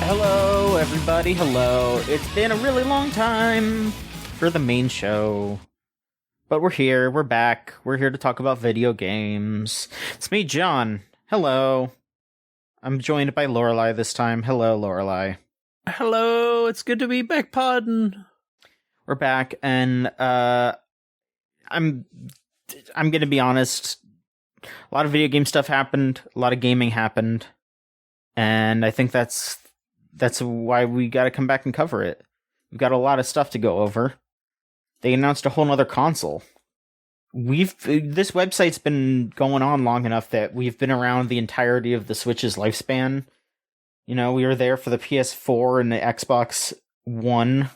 Hello, everybody. Hello. It's been a really long time for the main show. But we're here. We're back. We're here to talk about video games. It's me, John. Hello. I'm joined by Lorelai this time. Hello, Lorelai. Hello. It's good to be back, Podden. We're back, and I'm gonna be honest. A lot of video game stuff happened. A lot of gaming happened. And I think that's why we gotta come back and cover it. We've got a lot of stuff to go over. They announced a whole nother console. This website's been going on long enough that we've been around the entirety of the Switch's lifespan. You know, we were there for the PS4 and the Xbox One.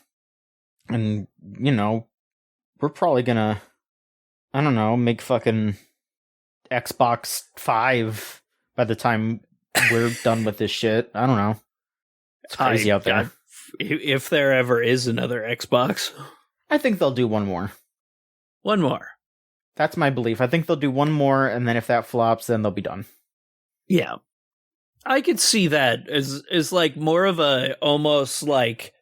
And, you know, we're probably gonna, I don't know, make fucking Xbox 5 by the time we're done with this shit. I don't know. It's crazy out there. If there ever is another Xbox. I think they'll do one more. One more. That's my belief. I think they'll do one more, and then if that flops, then they'll be done. Yeah. I could see that as like more of a almost like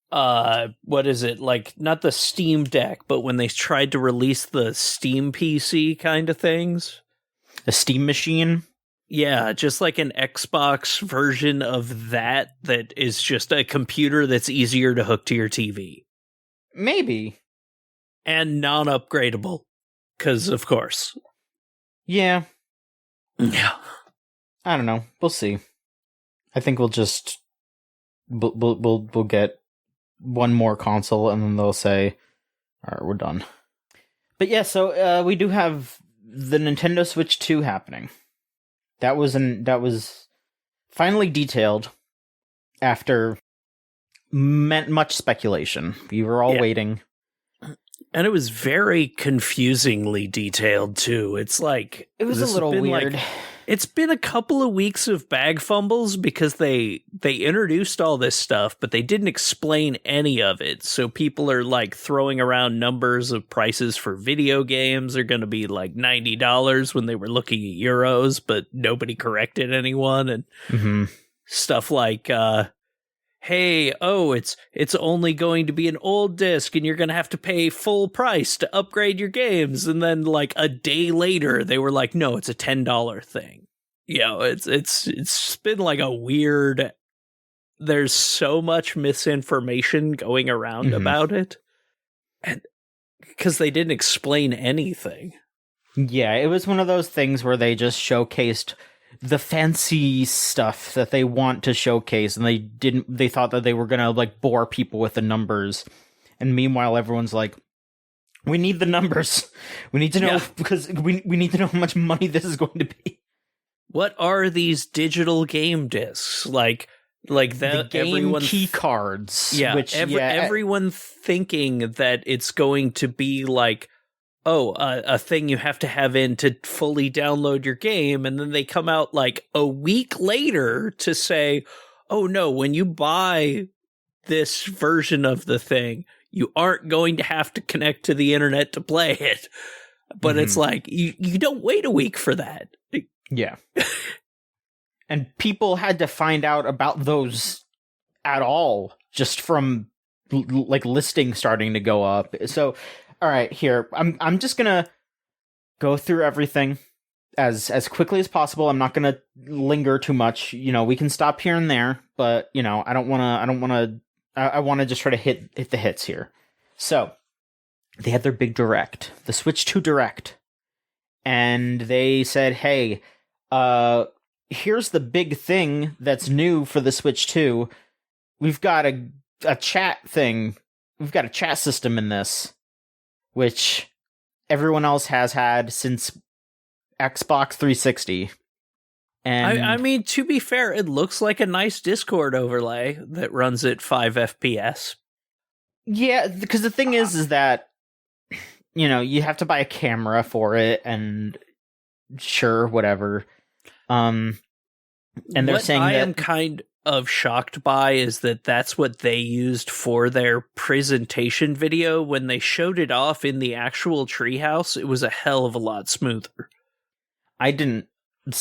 what is it? Like not the Steam Deck, but when they tried to release the Steam PC kind of things. The Steam Machine? Yeah, just like an Xbox version of that is just a computer that's easier to hook to your TV. Maybe. And non-upgradable. Because, of course. Yeah. Yeah. I don't know. We'll see. I think we'll just... We'll get one more console, and then they'll say, alright, we're done. But yeah, so we do have the Nintendo Switch 2 happening. That was finally detailed after much speculation. We were all waiting. And it was very confusingly detailed, too. It's like... It was a little weird. It's been a couple of weeks of bag fumbles because they introduced all this stuff, but they didn't explain any of it. So people are like throwing around numbers of prices for video games are going to be like $90 when they were looking at euros, but nobody corrected anyone. And stuff like, hey, it's only going to be an old disc and you're going to have to pay full price to upgrade your games. And then like a day later, they were like, no, it's a $10 thing. You know, it's been like a weird, there's so much misinformation going around about it. And because they didn't explain anything. Yeah, it was one of those things where they just showcased the fancy stuff that they want to showcase, and they thought that they were gonna like bore people with the numbers, and meanwhile everyone's like, we need the numbers, we need to know, because we need to know how much money this is going to be. What are these digital game discs like that? The game key cards. Yeah, everyone thinking that it's going to be like, a thing you have to have in to fully download your game, and then they come out like a week later to say, oh no, when you buy this version of the thing, you aren't going to have to connect to the internet to play it. But it's like, you don't wait a week for that. Yeah. And people had to find out about those at all just from like listings starting to go up. So all right, here. I'm just gonna go through everything as quickly as possible. I'm not gonna linger too much. You know, we can stop here and there, but you know, I wanna just try to hit the hits here. So they had their big direct, the Switch 2 Direct, and they said, hey, here's the big thing that's new for the Switch 2. We've got a chat thing. We've got a chat system in this, which everyone else has had since Xbox 360. And I mean, to be fair, it looks like a nice Discord overlay that runs at 5 FPS. Yeah, because the thing is that, you know, you have to buy a camera for it, and sure, whatever. And they're saying I that am kind of shocked by is that that's what they used for their presentation video. When they showed it off in the actual treehouse, it was a hell of a lot smoother. I didn't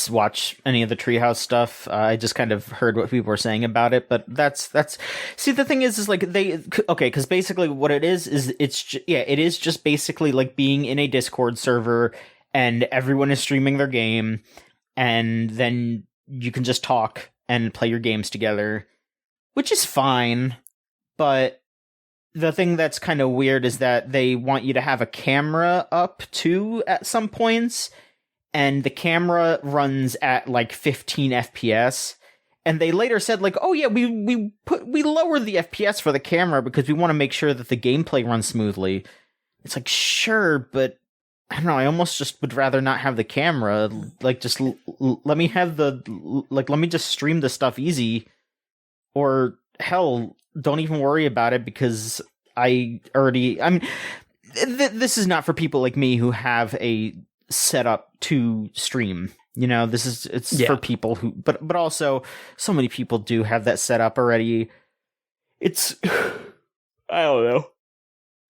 watch any of the Treehouse stuff. I just kind of heard what people were saying about it, but that's see, the thing is like because basically what it is it is just basically like being in a Discord server and everyone is streaming their game, and then you can just talk and play your games together, which is fine. But the thing that's kind of weird is that they want you to have a camera up too at some points, and the camera runs at like 15 FPS. And they later said like, oh yeah, we lowered the FPS for the camera because we want to make sure that the gameplay runs smoothly. It's like, sure, but I don't know, I almost just would rather not have the camera. Like, just let me have let me just stream the stuff easy. Or hell, don't even worry about it because this is not for people like me who have a setup to stream. You know, it's for people who, but also so many people do have that set up already. It's, I don't know.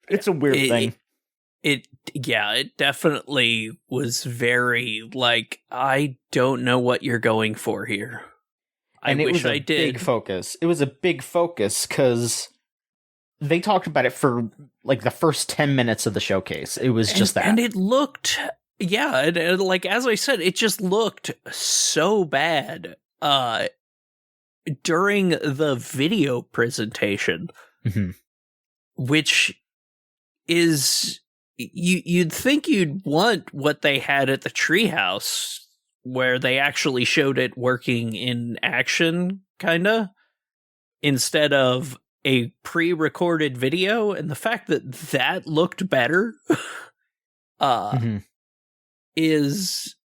It's a weird thing. It definitely was very like, I don't know what you're going for here. I wish I did. Big focus. It was a big focus because they talked about it for like the first 10 minutes of the showcase. It was just that. And it looked, like as I said, it just looked so bad during the video presentation, which is, you'd think you'd want what they had at the Treehouse, where they actually showed it working in action, kinda, instead of a pre-recorded video. And the fact that looked better is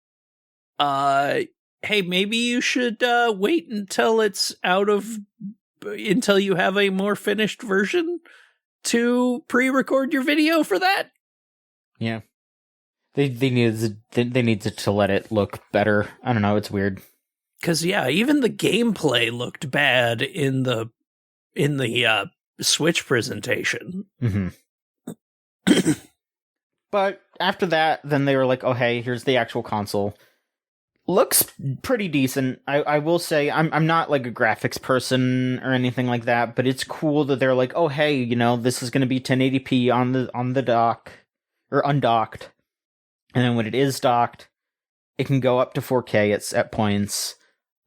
hey, maybe you should wait until until you have a more finished version to pre-record your video for that. Yeah. They needed to let it look better. I don't know, it's weird. Cause even the gameplay looked bad in the Switch presentation. But after that, then they were like, oh hey, here's the actual console. Looks pretty decent. I will say I'm not like a graphics person or anything like that, but it's cool that they're like, oh hey, you know, this is gonna be 1080p on the dock or undocked. And then when it is docked, it can go up to 4K at points.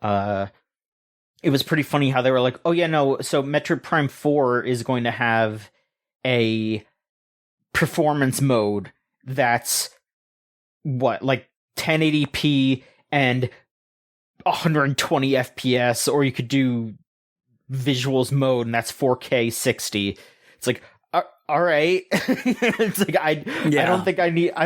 It was pretty funny how they were like, oh yeah, no, so Metroid Prime 4 is going to have a performance mode that's, like 1080p and 120 FPS, or you could do visuals mode and that's 4K 60. It's like, all right. It's like I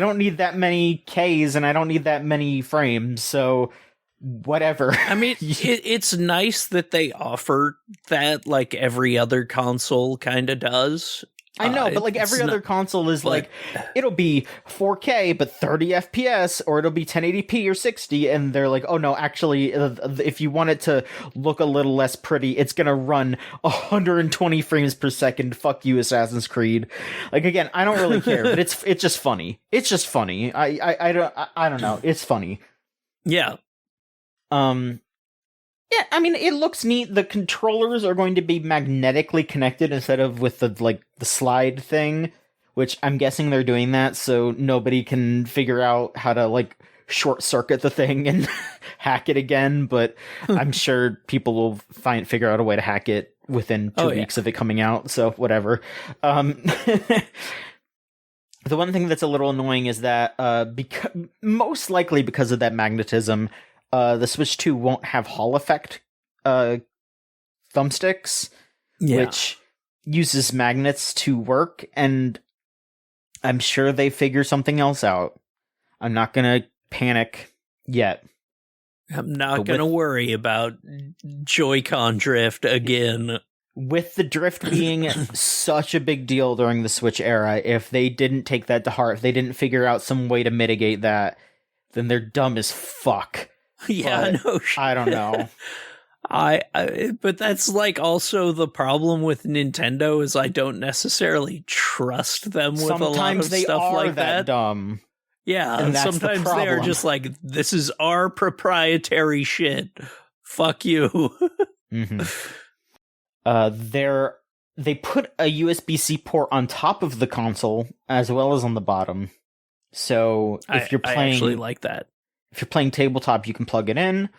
don't need that many Ks and I don't need that many frames, so whatever. I mean, it's nice that they offer that, like every other console kind of does. I know, but like every other console is like, it'll be 4K but 30 FPS, or it'll be 1080p or 60, and they're like, oh no, actually, if you want it to look a little less pretty, it's gonna run 120 frames per second. Fuck you, Assassin's Creed. Like, again, I don't really care, but it's just funny. It's just funny. I don't know. It's funny. Yeah. Yeah, I mean, it looks neat. The controllers are going to be magnetically connected instead of with the slide thing, which I'm guessing they're doing that so nobody can figure out how to short circuit the thing and hack it again. But I'm sure people will figure out a way to hack it within 2 weeks of it coming out. So whatever. The one thing that's a little annoying is that most likely because of that magnetism, the Switch 2 won't have Hall effect thumbsticks, which uses magnets to work, and I'm sure they figure something else out. I'm not gonna panic yet. I'm not gonna worry about Joy-Con drift again. With the drift being such a big deal during the Switch era, if they didn't take that to heart, if they didn't figure out some way to mitigate that, then they're dumb as fuck. Yeah, no shit. I don't know. But that's also the problem with Nintendo is I don't necessarily trust them with a lot of stuff like that. Dumb. Yeah, And that's the sometimes they are problem. just like, this is our proprietary shit. Fuck you. Mm-hmm. They put a USB-C port on top of the console as well as on the bottom. So if you're playing, I actually like that. If you're playing tabletop, you can plug it in,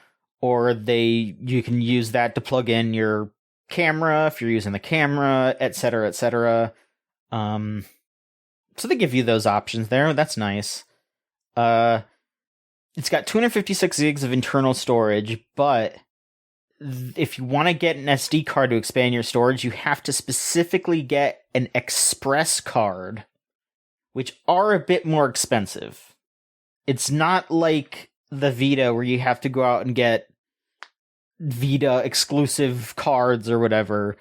or you can use that to plug in your camera if you're using the camera, etc., etc. So they give you those options there. That's nice. It's got 256 gigs of internal storage, but if you want to get an SD card to expand your storage, you have to specifically get an express card, which are a bit more expensive. It's not like the Vita where you have to go out and get Vita exclusive cards or whatever.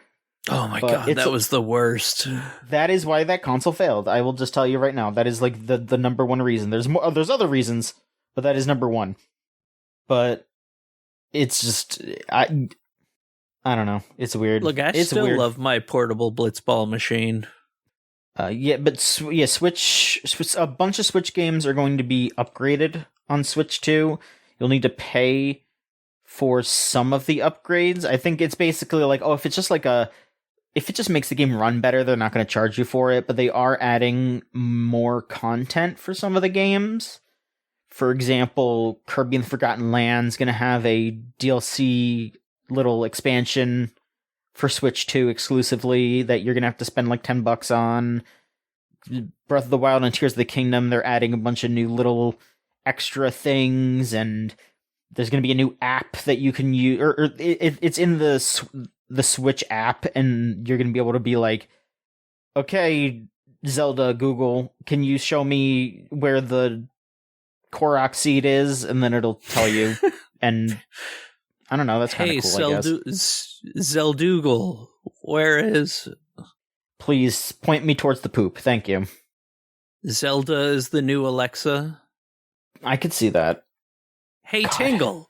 Oh my god, that was the worst. That is why that console failed. I will just tell you right now. That is like the number one reason. There's other reasons, but that is number one. But it's just I don't know. It's weird. Look, I still love my portable blitzball machine. Switch. A bunch of Switch games are going to be upgraded on Switch 2. You'll need to pay for some of the upgrades. I think it's basically like, if it just makes the game run better, they're not going to charge you for it. But they are adding more content for some of the games. For example, Kirby and the Forgotten Land's going to have a DLC little expansion for Switch 2 exclusively that you're going to have to spend like $10 on. Breath of the Wild and Tears of the Kingdom, they're adding a bunch of new little extra things, and there's going to be a new app that you can use, or it's in the Switch app, and you're going to be able to be like, okay, Zelda, Google, can you show me where the Korok seed is? And then it'll tell you. And I don't know, that's kind of cool, I guess. Zeldoogle, where is... Please point me towards the poop, thank you. Zelda is the new Alexa. I could see that. Hey, God. Tingle.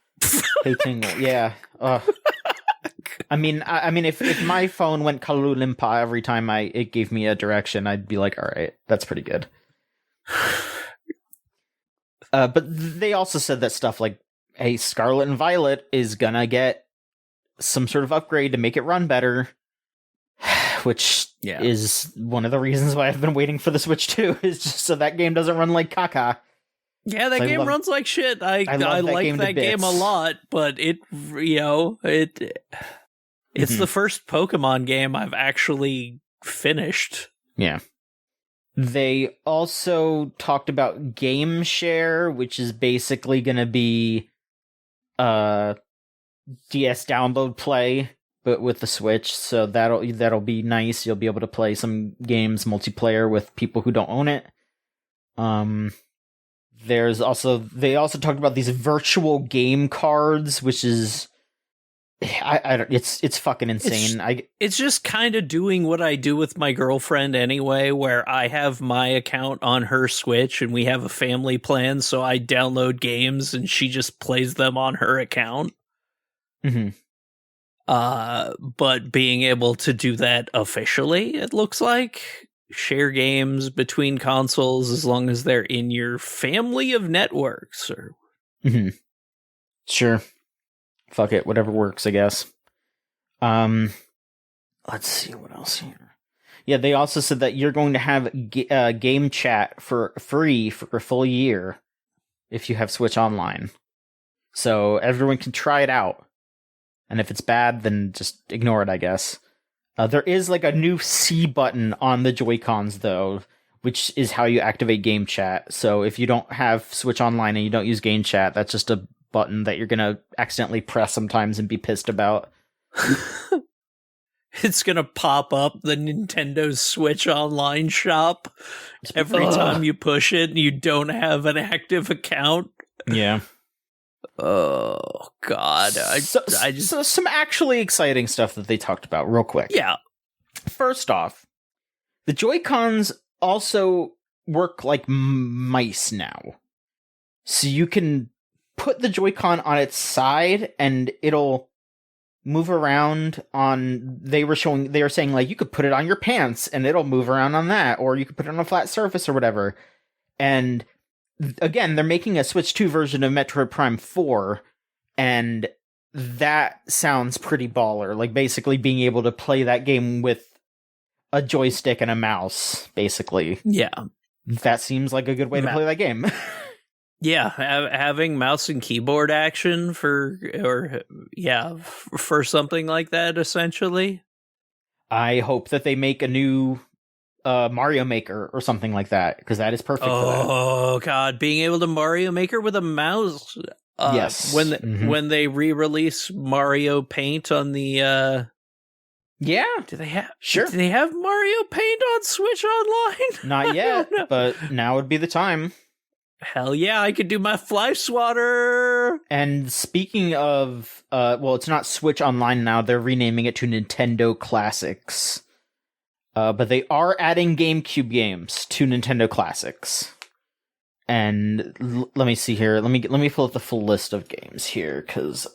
Hey, Tingle, yeah. I mean, if my phone went Kalu Limpa every time it gave me a direction, I'd be like, all right, that's pretty good. But they also said that stuff like, hey, Scarlet and Violet is gonna get some sort of upgrade to make it run better, which is one of the reasons why I've been waiting for the Switch 2, is just so that game doesn't run like caca. Yeah, that game runs like shit. I like that game a lot, but it's the first Pokemon game I've actually finished. Yeah. They also talked about Game Share, which is basically going to be DS download play, but with the Switch. So that'll be nice. You'll be able to play some games multiplayer with people who don't own it. They also talked about these virtual game cards, which is it's fucking insane. It's just kind of doing what I do with my girlfriend anyway, where I have my account on her Switch and we have a family plan, so I download games and she just plays them on her account. Mm-hmm. But being able to do that officially, it looks like, share games between consoles as long as they're in your family of networks, or sure. Fuck it, whatever works, I guess. Let's see what else here. Yeah, they also said that you're going to have game chat for free for a full year if you have Switch Online. So everyone can try it out. And if it's bad, then just ignore it, I guess. There is like a new C button on the Joy-Cons, though, which is how you activate game chat. So if you don't have Switch Online and you don't use game chat, that's just a button that you're gonna accidentally press sometimes and be pissed about. It's gonna pop up the Nintendo Switch Online shop every time you push it and you don't have an active account. Yeah. Oh God! So some actually exciting stuff that they talked about real quick. Yeah. First off, the Joy-Cons also work like mice now, so you can put the Joy-Con on its side and it'll move around on. They were saying like you could put it on your pants and it'll move around on that, or you could put it on a flat surface or whatever. And again, they're making a Switch 2 version of Metroid Prime 4, and that sounds pretty baller. Like, basically being able to play that game with a joystick and a mouse, basically. Yeah. That seems like a good way to play that game. Yeah, having mouse and keyboard action for something like that, essentially. I hope that they make a new Mario Maker or something like that, because that is perfect for that. Oh, God, being able to Mario Maker with a mouse. Yes. When they re-release Mario Paint on the... Yeah. Do they have Mario Paint on Switch Online? Not yet, but now would be the time. Hell yeah, I could do my fly swatter. And speaking of, it's not Switch Online now. They're renaming it to Nintendo Classics. But they are adding GameCube games to Nintendo Classics. And let me see here. Let me pull up the full list of games here, because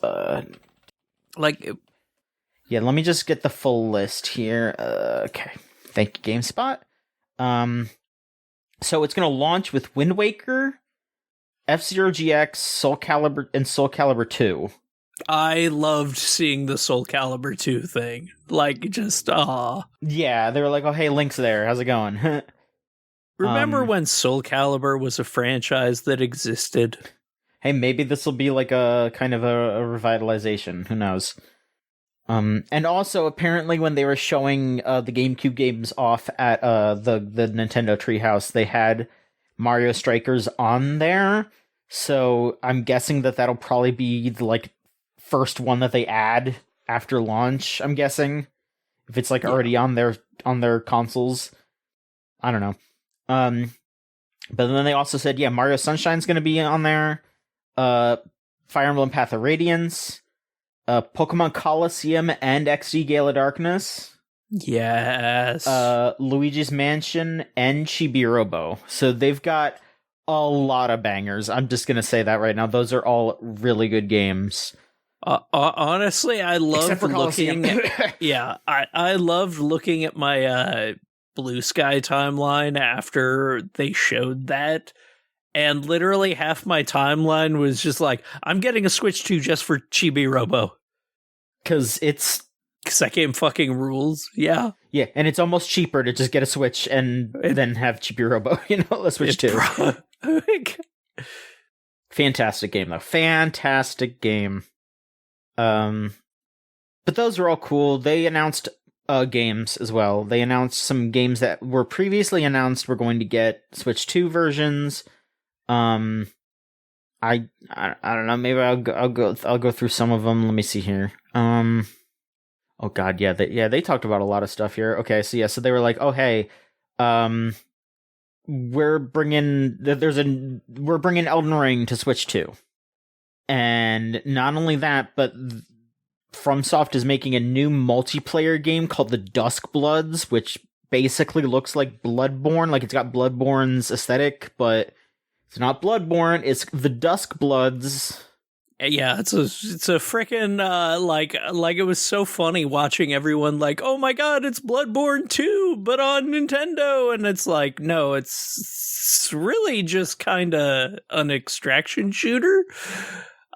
yeah, let me just get the full list here. Okay. Thank you, GameSpot. So it's going to launch with Wind Waker, F-Zero GX, Soul Calibur, and Soul Calibur 2. I loved seeing the Soul Calibur 2 thing. Like, just, Yeah, they were like, oh, hey, Link's there. How's it going? Remember when Soul Calibur was a franchise that existed? Hey, maybe this will be like a kind of a revitalization. Who knows? And also, apparently, when they were showing the GameCube games off at the Nintendo Treehouse, they had Mario Strikers on there. So I'm guessing that that'll probably be the first one that they add after launch. I'm guessing if it's already on their consoles. I don't know. But then they also said, yeah, Mario Sunshine's going to be on there. Fire Emblem Path of Radiance. Pokemon Colosseum and XD Gale of Darkness. Yes. Luigi's Mansion and Chibi Robo. So they've got a lot of bangers. I'm just going to say that right now. Those are all really good games. Honestly, I loved looking at, I loved looking at my Blue Sky timeline after they showed that. And literally half my timeline was just like, I'm getting a Switch 2 just for Chibi Robo. Because that game fucking rules. Yeah. Yeah, and it's almost cheaper to just get a Switch and then have Chibi Robo, a Switch 2. Fantastic game, though. Fantastic game. But those are all cool. They announced games as well. They announced some games that were previously announced were going to get Switch 2 versions. I don't know. Maybe I'll go through some of them. Let me see here. Oh god, yeah, they talked about a lot of stuff here. Okay, so they were like, oh hey, we're bringing Elden Ring to Switch 2, and not only that, but FromSoft is making a new multiplayer game called the Dusk Bloods, which basically looks like Bloodborne. Like, it's got Bloodborne's aesthetic, but it's not Bloodborne. It's the Dusk Bloods. Yeah, it's a freaking like it was so funny watching everyone like, oh my god, it's Bloodborne 2, but on Nintendo, and it's like, no, it's really just kind of an extraction shooter.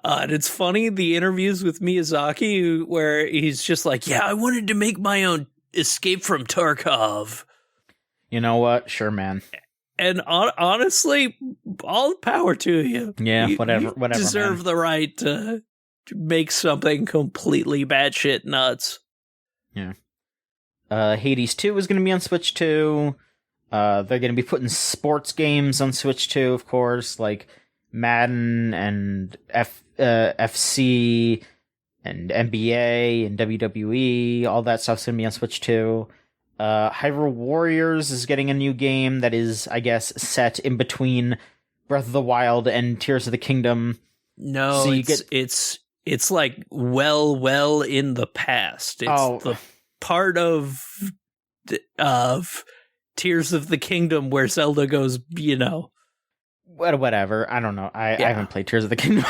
And it's funny, the interviews with Miyazaki where he's just like, yeah, I wanted to make my own Escape from Tarkov. You know what? Sure, man. And honestly, all the power to you. Yeah, whatever. You deserve man. The right to make something completely batshit nuts. Yeah. Hades 2 is going to be on Switch 2. They're going to be putting sports games on Switch 2, of course, like Madden and FC and NBA and WWE. All that stuff's going to be on Switch 2. Hyrule Warriors is getting a new game that is, I guess, set in between Breath of the Wild and Tears of the Kingdom. No, so it's like well in the past. It's the part of Tears of the Kingdom where Zelda goes, whatever. I don't know. I haven't played Tears of the Kingdom.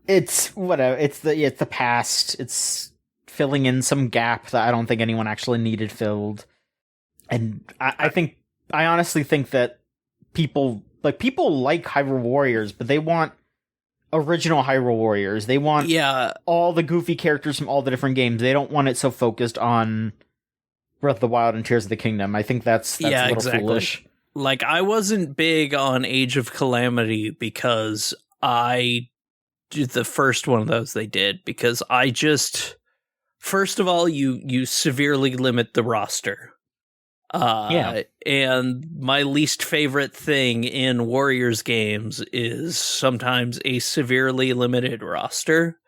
It's whatever. It's the past. It's filling in some gap that I don't think anyone actually needed filled. And I honestly think that people like people like Hyrule Warriors, but they want original Hyrule Warriors. They want all the goofy characters from all the different games. They don't want it so focused on Breath of the Wild and Tears of the Kingdom. I think that's a little foolish. Like, I wasn't big on Age of Calamity because I did the first one of those they did, because I just, first of all, you severely limit the roster. And my least favorite thing in Warriors games is sometimes a severely limited roster,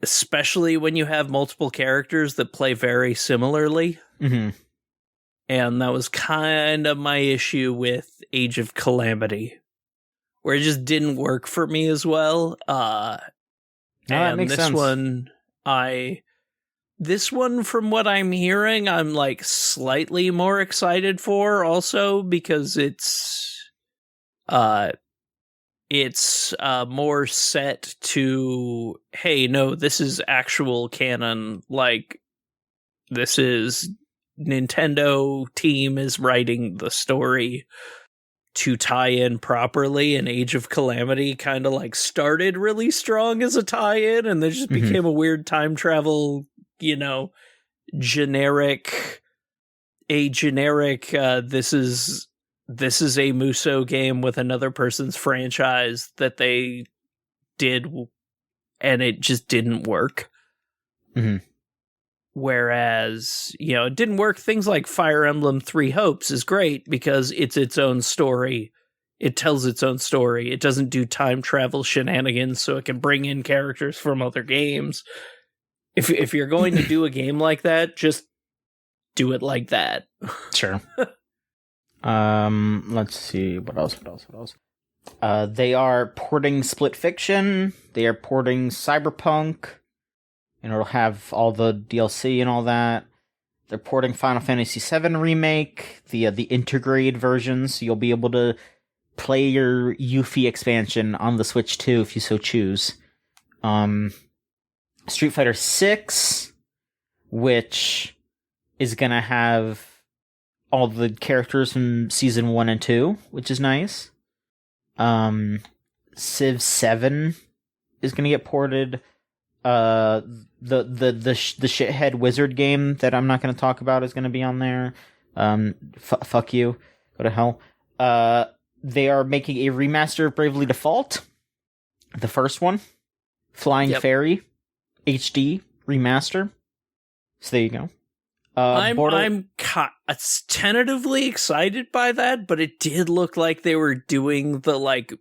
especially when you have multiple characters that play very similarly. Mm-hmm. And that was kind of my issue with Age of Calamity, where it just didn't work for me as well. That makes sense. This one, from what I'm hearing, I'm like slightly more excited for also, because it's more set to, hey, no, this is actual canon. Like, this is Nintendo team is writing the story to tie in properly, and Age of Calamity kind of like started really strong as a tie-in, and then just became a weird time travel, generic, this is a Muso game with another person's franchise that they did, and it just didn't work. Mm-hmm. Whereas, it didn't work. Things like Fire Emblem Three Hopes is great because it's its own story. It tells its own story. It doesn't do time travel shenanigans, so it can bring in characters from other games. If you're going to do a game like that, just do it like that. Sure. Let's see. What else? They are porting Split Fiction. They are porting Cyberpunk. And it'll have all the DLC and all that. They're porting Final Fantasy VII Remake, the Intergrade version, so you'll be able to play your Yuffie expansion on the Switch too, if you so choose. Street Fighter 6, which is gonna have all the characters from Season 1 and 2, which is nice. Civ 7 is gonna get ported. The shithead wizard game that I'm not going to talk about is going to be on there. Fuck you. Go to hell. They are making a remaster of Bravely Default. The first one. Flying Fairy. HD remaster. So there you go. I'm tentatively excited by that, but it did look like they were doing the like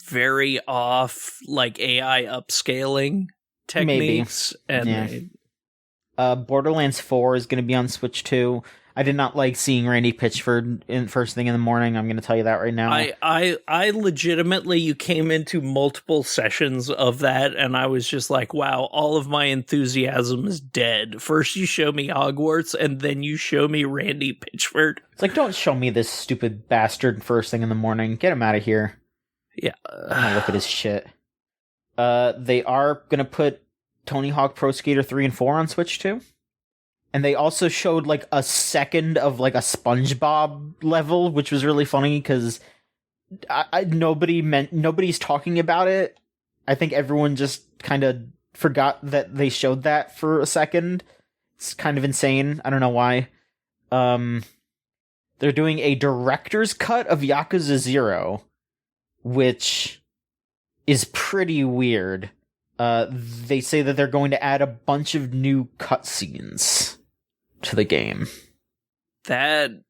very off like AI upscaling techniques. Maybe. And Borderlands 4 is going to be on Switch too. I did not like seeing Randy Pitchford in first thing in the morning. I'm going to tell you that right now. I legitimately, you came into multiple sessions of that, and I was just like, wow, all of my enthusiasm is dead. First you show me Hogwarts, and then you show me Randy Pitchford. It's like, don't show me this stupid bastard first thing in the morning. Get him out of here. Yeah. I'm gonna look at his shit. They are going to put Tony Hawk Pro Skater 3 and 4 on Switch too. And they also showed like a second of like a SpongeBob level, which was really funny because nobody's talking about it. I think everyone just kind of forgot that they showed that for a second. It's kind of insane. I don't know why. They're doing a director's cut of Yakuza 0, which is pretty weird. They say that they're going to add a bunch of new cutscenes to the game. There's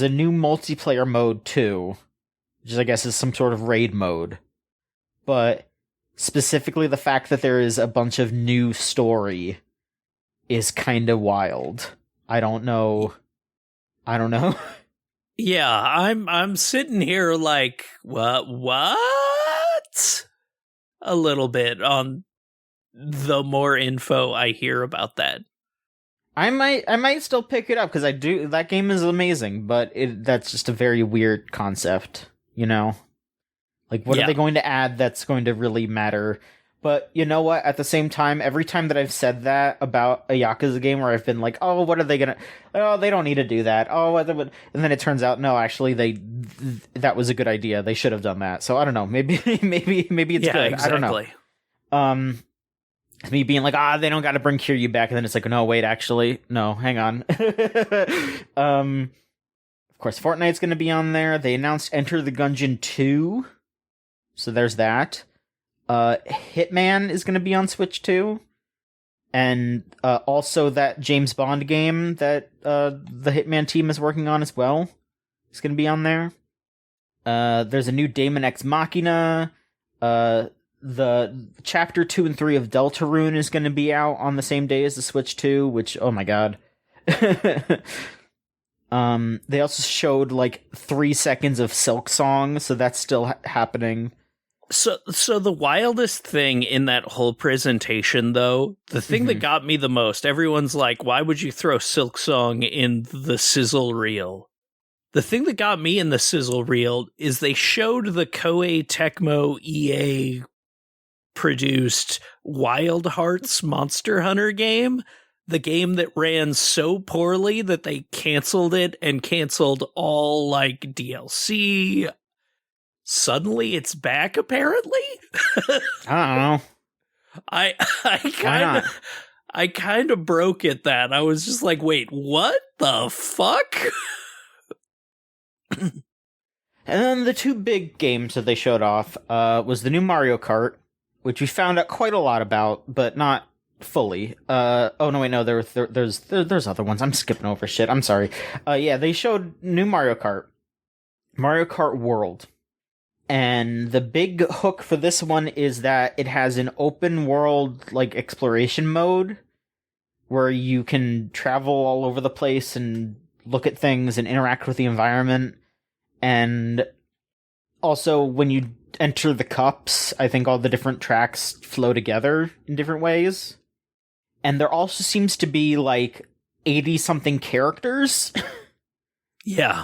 a new multiplayer mode too, which I guess is some sort of raid mode. But specifically the fact that there is a bunch of new story is kind of wild. I don't know. Yeah, I'm sitting here like, what? A little bit on the more info I hear about that. I might still pick it up because that game is amazing, but that's just a very weird concept, you know? Like, what are they going to add that's going to really matter? But you know what? At the same time, every time that I've said that about a Yakuza game where I've been like, oh, what are they gonna... Oh, they don't need to do that. Oh, and then it turns out, no, actually, that was a good idea. They should have done that. So I don't know. Maybe it's good. Exactly. I don't know. Me being like, they don't got to bring Kiryu back, and then it's like, no, wait, actually, no, hang on. Of course, Fortnite's going to be on there. They announced Enter the Gungeon 2, so there's that. Hitman is going to be on Switch too, and also that James Bond game that the Hitman team is working on as well is going to be on there. There's a new Daemon X Machina. The Chapter 2 and 3 of Deltarune is going to be out on the same day as the Switch 2, which, oh my god. They also showed like 3 seconds of Silk Song, so that's still happening. So the wildest thing in that whole presentation, though, the thing that got me the most, everyone's like, why would you throw Silk Song in the sizzle reel? The thing that got me in the sizzle reel is they showed the Koei Tecmo EA produced Wild Hearts Monster Hunter game, the game that ran so poorly that they canceled it and canceled all like DLC. Suddenly it's back, apparently. I don't know. I kind of broke at that. I was just like, wait, what the fuck? And then the 2 big games that they showed off was the new Mario Kart, which we found out quite a lot about, but not fully. There's other ones. I'm skipping over shit. I'm sorry. They showed new Mario Kart World. And the big hook for this one is that it has an open world, like, exploration mode where you can travel all over the place and look at things and interact with the environment. And also, when you enter the cups, I think all the different tracks flow together in different ways. And there also seems to be, like, 80-something characters. Yeah.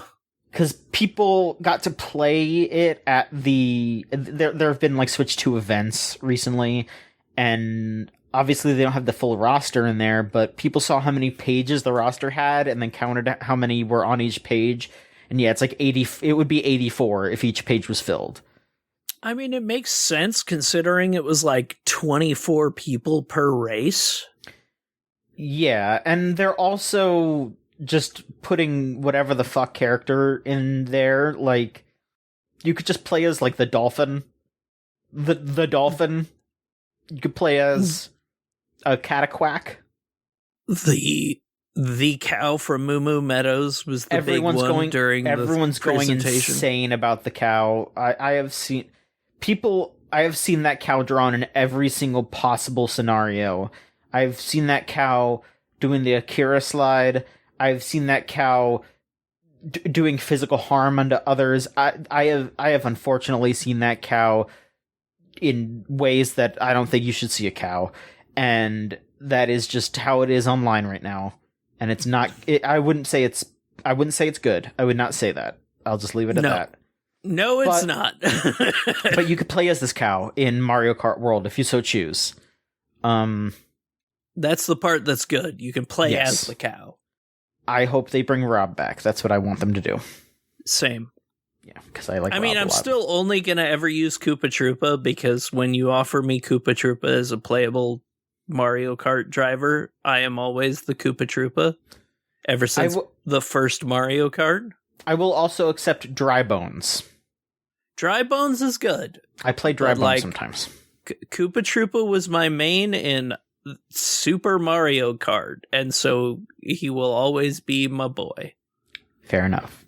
Because people got to play it at the... There have been, like, Switch 2 events recently, and obviously they don't have the full roster in there, but people saw how many pages the roster had, and then counted how many were on each page, and yeah, it's like 80... It would be 84 if each page was filled. I mean, it makes sense, considering it was, like, 24 people per race. Yeah, and they're also... just putting whatever the fuck character in there, like, you could just play as, like, the dolphin. The dolphin. You could play as a Cataquack. The cow from Moo Moo Meadows was the big one during the presentation. Everyone's going insane about the cow. I have seen that cow drawn in every single possible scenario. I've seen that cow doing the Akira slide. I've seen that cow doing physical harm unto others. I have unfortunately seen that cow in ways that I don't think you should see a cow, and that is just how it is online right now. And it's not. I wouldn't say it's good. I would not say that. I'll just leave it at that. No, it's not. But you could play as this cow in Mario Kart World if you so choose. That's the part that's good. You can play as the cow. I hope they bring Rob back. That's what I want them to do. Same. Yeah, because I like Rob I'm still only going to ever use Koopa Troopa, because when you offer me Koopa Troopa as a playable Mario Kart driver, I am always the Koopa Troopa, ever since the first Mario Kart. I will also accept Dry Bones. Dry Bones is good. I play Dry Bones sometimes. Koopa Troopa was my main in Super Mario Kart, and so he will always be my boy. Fair enough.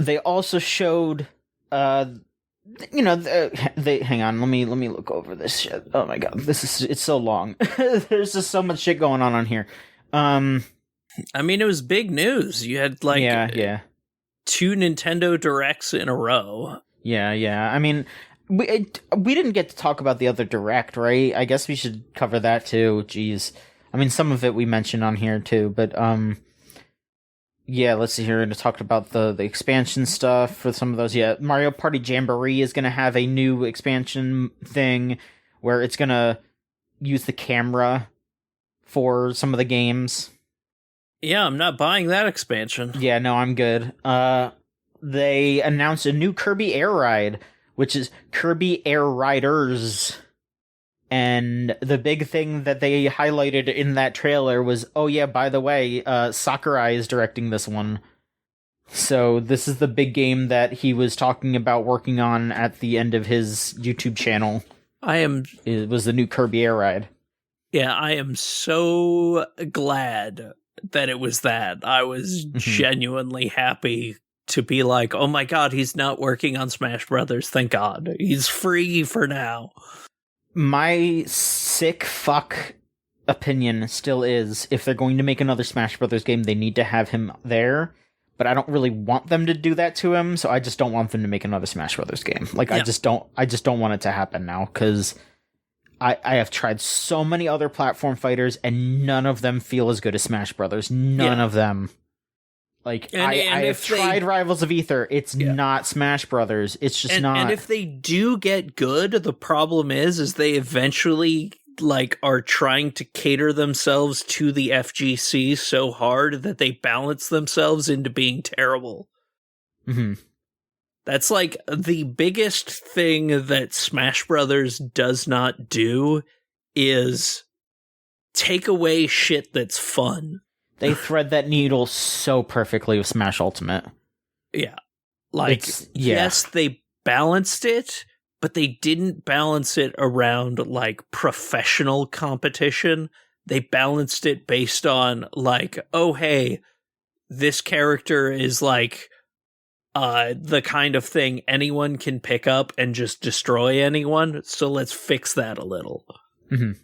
They also showed, hang on, let me look over this shit. Oh my god, it's so long. There's just so much shit going on here. I mean, it was big news. You had 2 Nintendo Directs in a row. Yeah. I mean, we didn't get to talk about the other Direct, right? I guess we should cover that too. Jeez. I mean, some of it we mentioned on here too, but let's see here. We talked about the expansion stuff for some of those. Yeah, Mario Party Jamboree is going to have a new expansion thing. where it's gonna use the camera for some of the games. Yeah, I'm not buying that expansion. Yeah, no, I'm good. They announced a new Kirby Air Ride, which is Kirby Air Riders. And the big thing that they highlighted in that trailer was, oh yeah, by the way, Sakurai is directing this one. So this is the big game that he was talking about working on at the end of his YouTube channel. It was the new Kirby Air Ride. Yeah, I am so glad that it was that. I was genuinely happy to be like, oh my god, he's not working on Smash Brothers, thank god. He's free for now. My sick fuck opinion still is, if they're going to make another Smash Brothers game, they need to have him there. But I don't really want them to do that to him, so I just don't want them to make another Smash Brothers game. Like, yeah. I just don't want it to happen now, because I have tried so many other platform fighters, and none of them feel as good as Smash Brothers. None of them. Like, I have tried Rivals of Aether. It's not Smash Brothers. It's just not. And if they do get good, the problem is they eventually, like, are trying to cater themselves to the FGC so hard that they balance themselves into being terrible. Mm-hmm. That's, like, the biggest thing that Smash Brothers does not do is take away shit that's fun. They thread that needle so perfectly with Smash Ultimate. Yeah. Like, yes, they balanced it, but they didn't balance it around, like, professional competition. They balanced it based on, like, oh, hey, this character is, like, the kind of thing anyone can pick up and just destroy anyone, so let's fix that a little. Mm-hmm.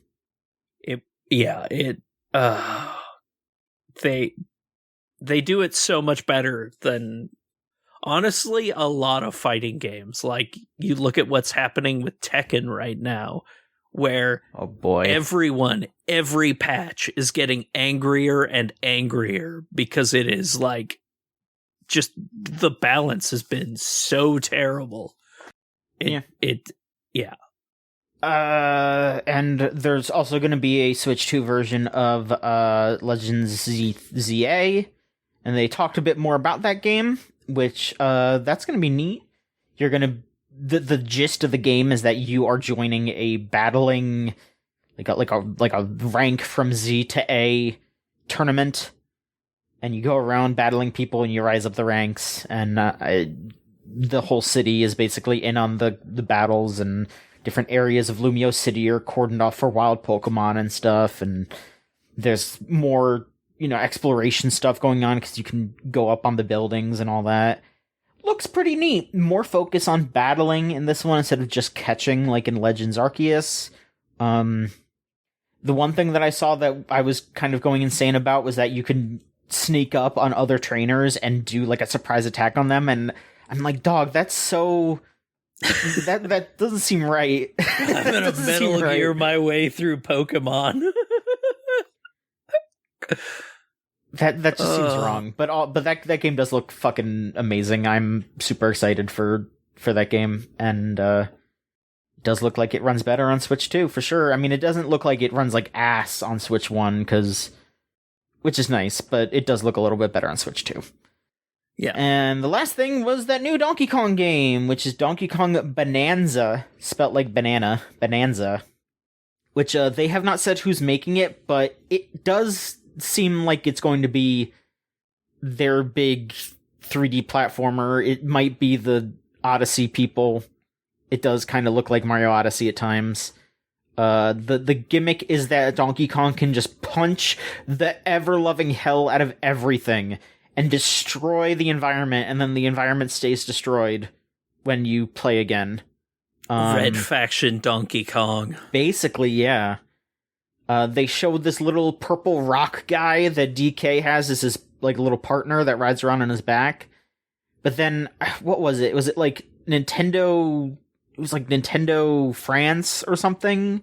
They do it so much better than, honestly, a lot of fighting games. Like, you look at what's happening with Tekken right now, where oh boy, every patch is getting angrier and angrier because it is like, just the balance has been so terrible. And there's also going to be a Switch 2 version of Legends ZA, and they talked a bit more about that game, which that's going to be neat. You're going to the gist of the game is that you are joining a battling like a rank from Z to A tournament, and you go around battling people and you rise up the ranks, and the whole city is basically in on the battles, and different areas of Lumio City are cordoned off for wild Pokemon and stuff, and there's more, exploration stuff going on because you can go up on the buildings and all that. Looks pretty neat. More focus on battling in this one instead of just catching, like in Legends Arceus. The one thing that I saw that I was kind of going insane about was that you can sneak up on other trainers and do, like, a surprise attack on them, and I'm like, dog, that's so... that doesn't seem right. I'm gonna Metal Gear my way through Pokemon. that just seems wrong. But that game does look fucking amazing. I'm super excited for that game, and it does look like it runs better on Switch 2 for sure. I mean, it doesn't look like it runs like ass on Switch 1 which is nice, but it does look a little bit better on Switch 2. Yeah. And the last thing was that new Donkey Kong game, which is Donkey Kong Bonanza, spelt like banana, Bonanza, which they have not said who's making it, but it does seem like it's going to be their big 3D platformer. It might be the Odyssey people. It does kind of look like Mario Odyssey at times. The gimmick is that Donkey Kong can just punch the ever-loving hell out of everything and destroy the environment, and then the environment stays destroyed when you play again. Red Faction Donkey Kong. Basically, yeah. They showed this little purple rock guy that DK has as his, like, little partner that rides around on his back. But then, what was it? Was it, like, Nintendo... It was, like, Nintendo France or something?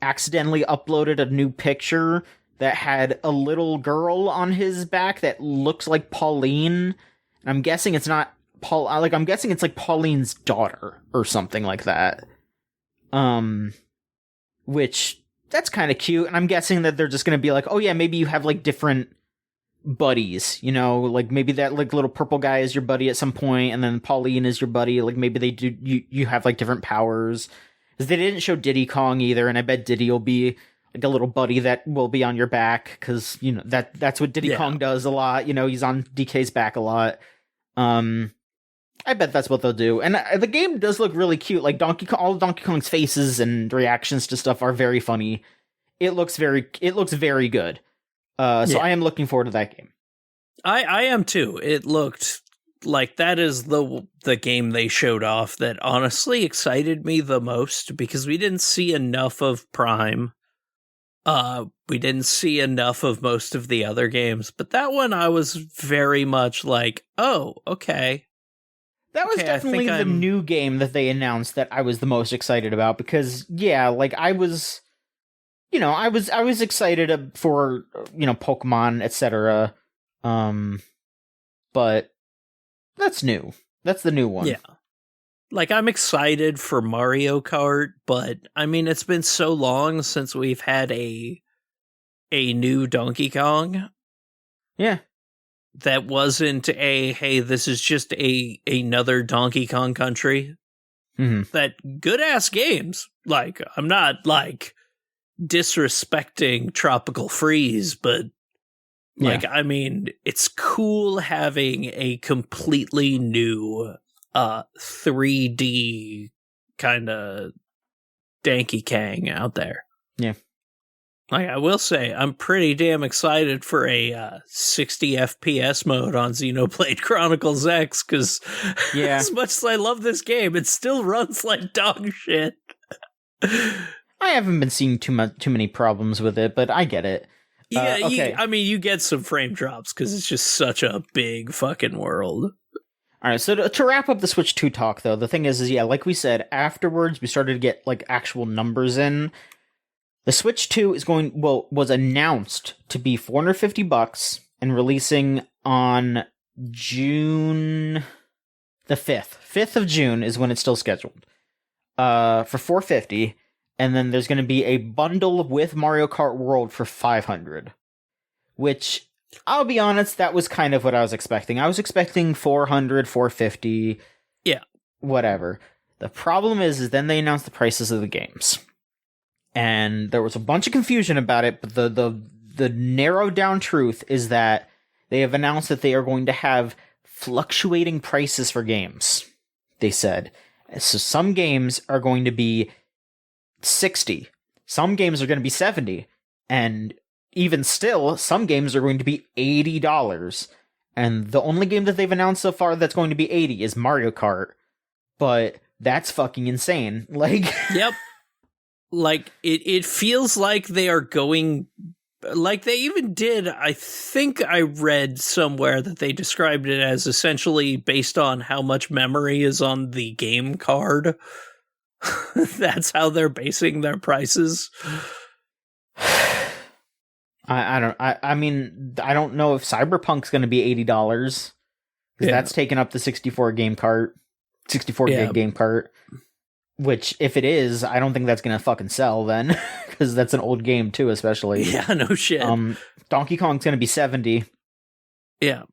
Accidentally uploaded a new picture that had a little girl on his back that looks like Pauline. I'm guessing it's not I'm guessing it's like Pauline's daughter or something like that. which that's kind of cute. And I'm guessing that they're just going to be like, oh yeah, maybe you have like different buddies, you know, like maybe that like little purple guy is your buddy at some point, and then Pauline is your buddy. Like maybe they do, you have like different powers. Because they didn't show Diddy Kong either, and I bet Diddy will be like a little buddy that will be on your back, because you know that's what Diddy Kong does a lot. You know, he's on DK's back a lot. I bet that's what they'll do. And the game does look really cute. Like all of Donkey Kong's faces and reactions to stuff are very funny. It looks very good. So I am looking forward to that game. I am too. It looked like that is the game they showed off that honestly excited me the most, because we didn't see enough of Prime. We didn't see enough of most of the other games, but that one I was very much like, oh, okay. That was definitely the new game that they announced that I was the most excited about, because like I was, I was excited for, Pokemon, etc. But that's new. That's the new one. Yeah. Like, I'm excited for Mario Kart, but I mean, it's been so long since we've had a new Donkey Kong. Yeah. That wasn't hey, this is just another Donkey Kong Country. Mm-hmm. That good ass games. Like, I'm not like disrespecting Tropical Freeze, but like, I mean, it's cool having a completely new 3D kind of Donkey Kong out there. Yeah. Like, I will say, I'm pretty damn excited for a 60 FPS mode on Xenoblade Chronicles X, because as much as I love this game, it still runs like dog shit. I haven't been seeing too many problems with it, but I get it. Yeah, okay. I mean, you get some frame drops, because it's just such a big fucking world. All right, so to wrap up the Switch 2 talk, though, the thing is, like we said, afterwards, we started to get, like, actual numbers in. The Switch 2 was announced to be $450 and releasing on June the 5th. 5th of June is when it's still scheduled. For $450, and then there's going to be a bundle with Mario Kart World for $500, which, I'll be honest, that was kind of what I was expecting. I was expecting $400, $450. Yeah. Whatever. The problem is then they announced the prices of the games. And there was a bunch of confusion about it, but the narrowed down truth is that they have announced that they are going to have fluctuating prices for games, they said. So some games are going to be $60. Some games are going to be $70. And even still, some games are going to be $80. And the only game that they've announced so far that's going to be $80 is Mario Kart. But that's fucking insane. Like, yep. Like, it feels like they are going, like they even did, I think I read somewhere that they described it as essentially based on how much memory is on the game card. That's how they're basing their prices. I mean, I don't know if Cyberpunk's going to be $80, because that's taking up the 64 gig game cart. Which, if it is, I don't think that's going to fucking sell then, because that's an old game too, especially. Yeah, no shit. Donkey Kong's going to be $70. Yeah.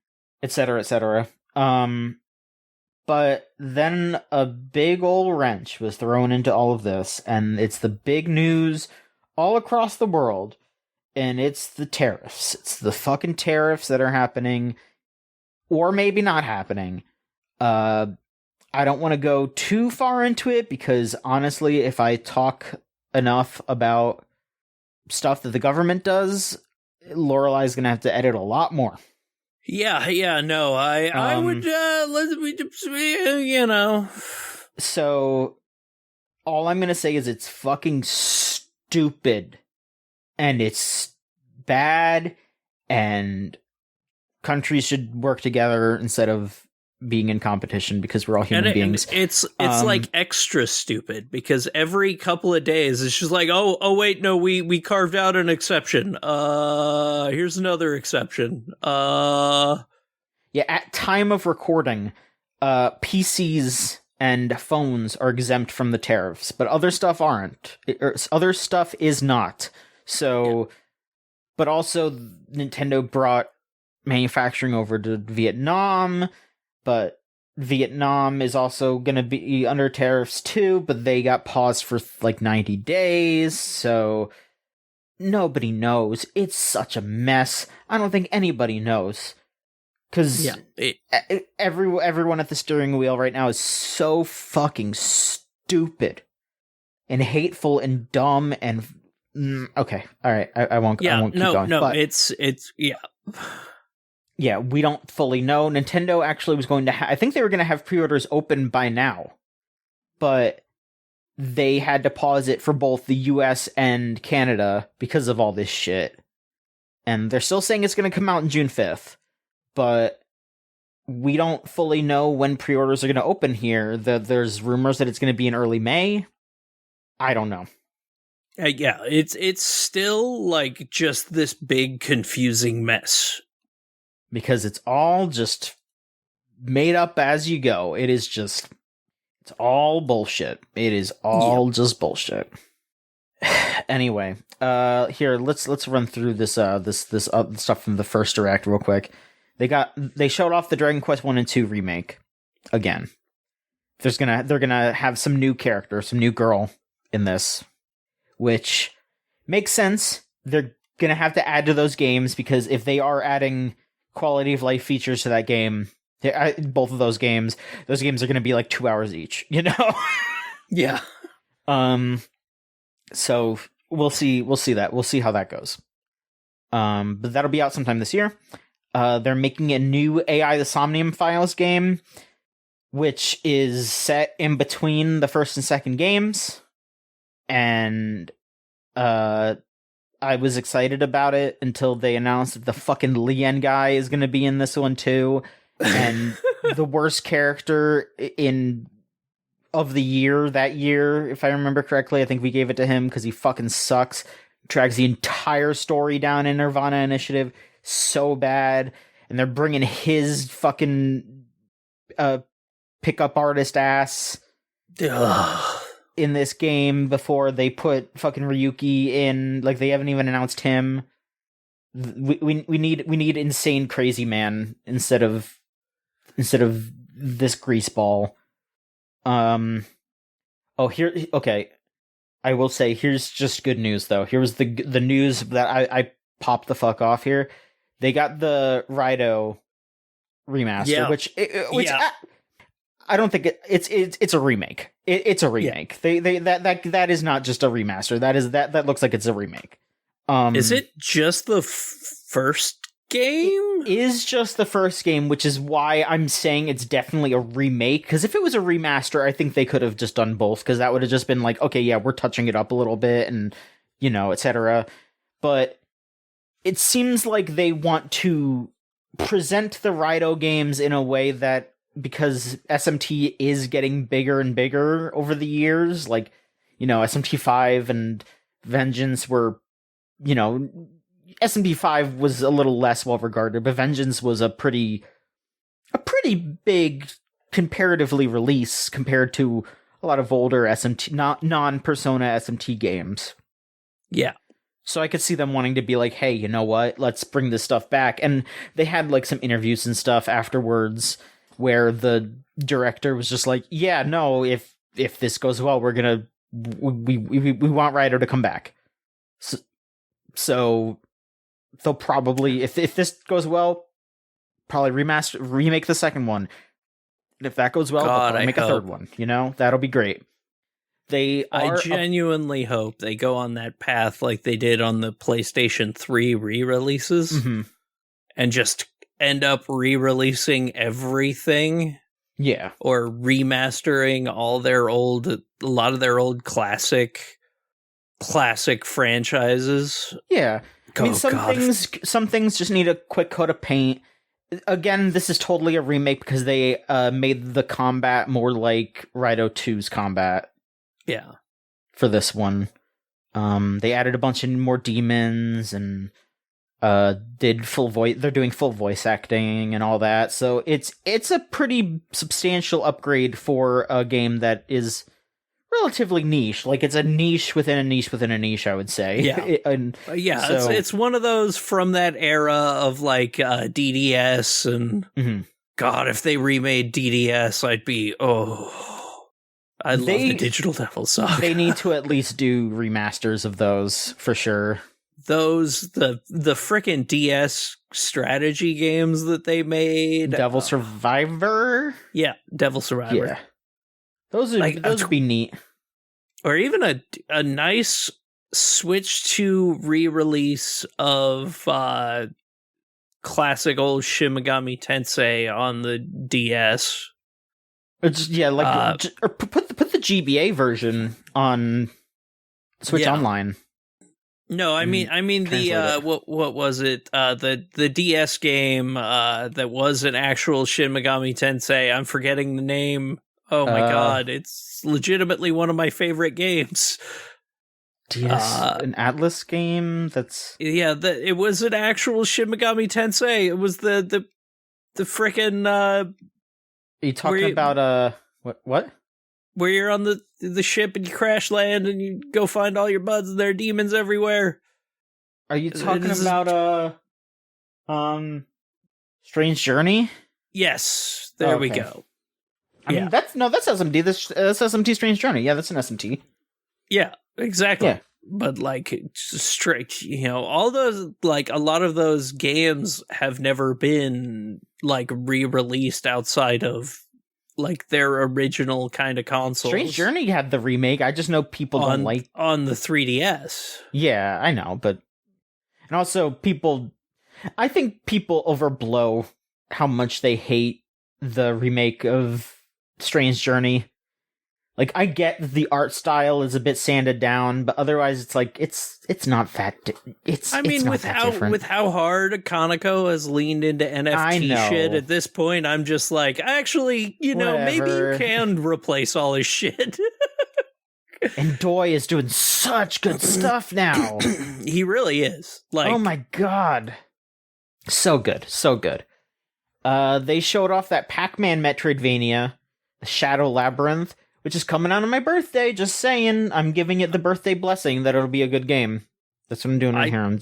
Et cetera, et cetera. But then a big old wrench was thrown into all of this, and it's the big news all across the world, and it's the tariffs. It's the fucking tariffs that are happening, or maybe not happening. I don't want to go too far into it, because honestly, if I talk enough about stuff that the government does, Lorelai's going to have to edit a lot more. Yeah, no, I would, So, all I'm going to say is it's fucking stupid, and it's bad, and countries should work together instead of being in competition, because we're all human beings. And it's like extra stupid, because every couple of days it's just like, oh wait, no, we carved out an exception. Here's another exception. Yeah, at time of recording, PCs and phones are exempt from the tariffs, but other stuff aren't. Other stuff is not. So, but also Nintendo brought manufacturing over to Vietnam, but Vietnam is also going to be under tariffs too, but they got paused for like 90 days, so nobody knows. It's such a mess. I don't think anybody knows. Because everyone at the steering wheel right now is so fucking stupid and hateful and dumb and... okay, alright, I won't keep going. No, but, it's yeah, we don't fully know. Nintendo actually was going to I think they were going to have pre-orders open by now, but they had to pause it for both the US and Canada because of all this shit. And they're still saying it's going to come out on June 5th, but we don't fully know when pre-orders are going to open here. There's rumors that it's going to be in early May. I don't know. Yeah, it's still like just this big confusing mess. Because it's all just made up as you go. It's all bullshit. It is all just bullshit. Anyway, here let's run through this stuff from the first direct real quick. They showed off the Dragon Quest 1 and 2 remake again. They're gonna have some new character, some new girl in this, which makes sense. They're gonna have to add to those games because if they are adding quality of life features to that game, both of those games are going to be like 2 hours each, you know? Yeah. So we'll see that. We'll see how that goes. But that'll be out sometime this year. They're making a new AI the Somnium Files game, which is set in between the first and second games. And, I was excited about it until they announced that the fucking Lien guy is going to be in this one too. And the worst character of the year that year, if I remember correctly, I think we gave it to him because he fucking sucks. Drags the entire story down in Nirvana Initiative so bad. And they're bringing his fucking pickup artist ass in this game before they put fucking Ryuki in. Like, they haven't even announced him. We need insane crazy man instead of this greaseball. Okay. I will say, here's just good news though. Here's the news that I popped the fuck off here. They got the Rido remaster, which I don't think it's a remake. It's a remake. Yeah. That is not just a remaster. That looks like it's a remake. Is it just the first game? It is just the first game, which is why I'm saying it's definitely a remake. Because if it was a remaster, I think they could have just done both. Because that would have just been like, okay, yeah, we're touching it up a little bit, and etc. But it seems like they want to present the Rido games in a way that, because SMT is getting bigger and bigger over the years, like, SMT 5 and Vengeance were, SMT 5 was a little less well regarded, but Vengeance was a pretty big comparatively release compared to a lot of older SMT, non-Persona SMT games. Yeah. So I could see them wanting to be like, hey, you know what? Let's bring this stuff back. And they had like some interviews and stuff afterwards where the director was just like, yeah, no, if this goes well, we want Rido to come back. So they'll probably, if this goes well, probably remake the second one. And if that goes well, they'll probably make a third one. That'll be great. I genuinely hope they go on that path like they did on the PlayStation 3 re-releases, and just end up re-releasing everything. Yeah. Or remastering a lot of their old classic franchises. Yeah. I mean, some things just need a quick coat of paint. Again, this is totally a remake because they made the combat more like Rido 2's combat. Yeah. For this one. They added a bunch of more demons and did full voice. They're doing full voice acting and all that. So it's a pretty substantial upgrade for a game that is relatively niche. Like, it's a niche within a niche within a niche, I would say. Yeah. So, it's one of those from that era of like DDS and God, if they remade DDS, I'd be I love the Digital Devil Saga. They need to at least do remasters of those for sure. Those the frickin' DS strategy games that they made. Devil Survivor? Yeah, Devil Survivor. Yeah. Those would be neat. Or even a nice switch to re-release of classic old Shin Megami Tensei on the DS. It's, yeah, like or put the GBA version on Switch Online. No, I mean the what was it? The DS game that was an actual Shin Megami Tensei. I'm forgetting the name. Oh my god, it's legitimately one of my favorite games. DS, an Atlas game that's it was an actual Shin Megami Tensei. It was the frickin' Are you talking about what? Where you're on the ship and you crash land and you go find all your buds and there are demons everywhere. Are you talking about Strange Journey? Yes, there we go. I mean, that's SMT. That's SMT Strange Journey. Yeah, that's an SMT. Yeah, exactly. Yeah. But like straight, all those, like a lot of those games have never been like re-released outside of like their original kind of consoles. Strange Journey had the remake. I just know people don't like on the 3DS. Yeah, I know, but and also I think people overblow how much they hate the remake of Strange Journey. Like, I get the art style is a bit sanded down, but otherwise it's like it's not that with how hard Kaneko has leaned into NFT shit at this point, I'm just like, actually, maybe you can replace all his shit. And Doi is doing such good stuff now. He really is. Like, oh my god. So good. So good. They showed off that Pac-Man Metroidvania, the Shadow Labyrinth, which is coming out on my birthday. Just saying, I'm giving it the birthday blessing that it'll be a good game. That's what I'm doing right here.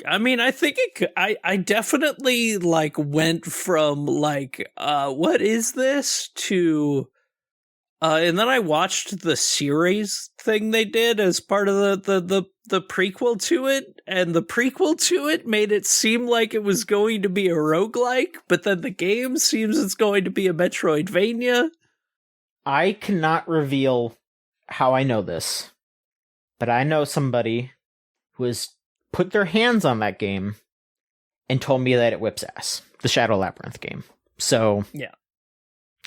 I mean, I think I definitely like went from like, what is this to, and then I watched the series thing they did as part of the prequel to it, and the prequel to it made it seem like it was going to be a roguelike, but then the game seems it's going to be a Metroidvania. I cannot reveal how I know this, but I know somebody who has put their hands on that game and told me that it whips ass. The Shadow Labyrinth game. So, yeah.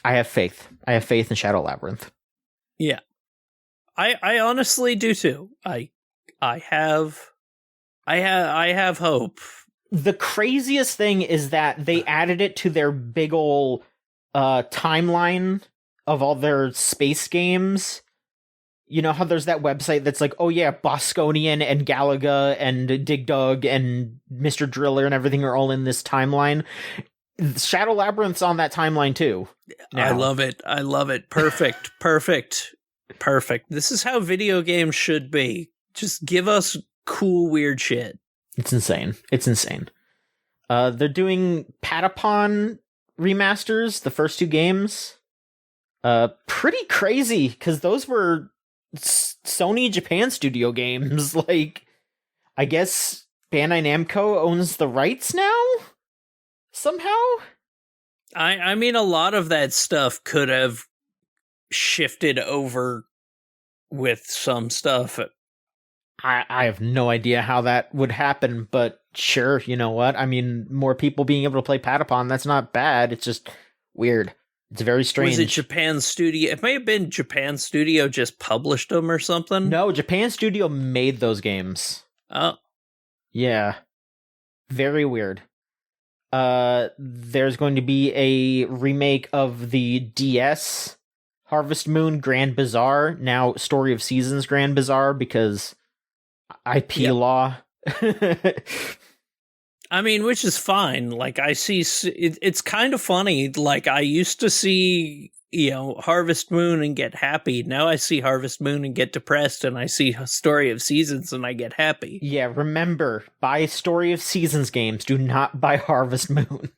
I have faith. I have faith in Shadow Labyrinth. Yeah. I honestly do too. I have hope. The craziest thing is that they added it to their big ol' timeline of all their space games. You know how there's that website that's like, oh yeah, Bosconian and Galaga and Dig Dug and Mr. Driller and everything are all in this timeline. Shadow Labyrinth's on that timeline too. Now. I love it. Perfect. Perfect. This is how video games should be. Just give us cool, weird shit. It's insane. They're doing Patapon remasters, the first two games. Pretty crazy, because those were Sony Japan Studio games. Like, I guess Bandai Namco owns the rights now? Somehow? I mean, a lot of that stuff could have shifted over with some stuff. I have no idea how that would happen, but sure, you know what? I mean, more people being able to play Patapon, that's not bad. It's just weird. It's very strange. Was it Japan Studio? It may have been Japan Studio just published them or something. No, Japan Studio made those games. Oh. Yeah. Very weird. There's going to be a remake of the DS Harvest Moon Grand Bazaar, now Story of Seasons Grand Bazaar, because IP law. I mean, which is fine. Like, I see, it's kind of funny. Like, I used to see, Harvest Moon and get happy. Now I see Harvest Moon and get depressed, and I see Story of Seasons and I get happy. Yeah, remember, buy Story of Seasons games. Do not buy Harvest Moon.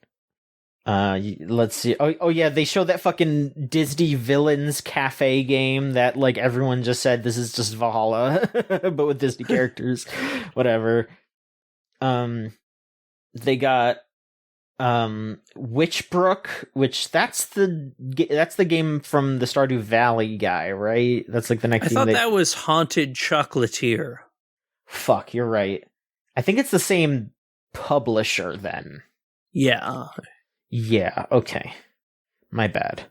Let's see. Oh yeah, they showed that fucking Disney Villains Cafe game that, like, everyone just said this is just Valhalla, but with Disney characters. Whatever. They got Witchbrook, which that's the game from the Stardew Valley guy, right? That's like the next game. I thought that was Haunted Chocolatier. Fuck, you're right. I think it's the same publisher then. Yeah. Yeah, okay. My bad.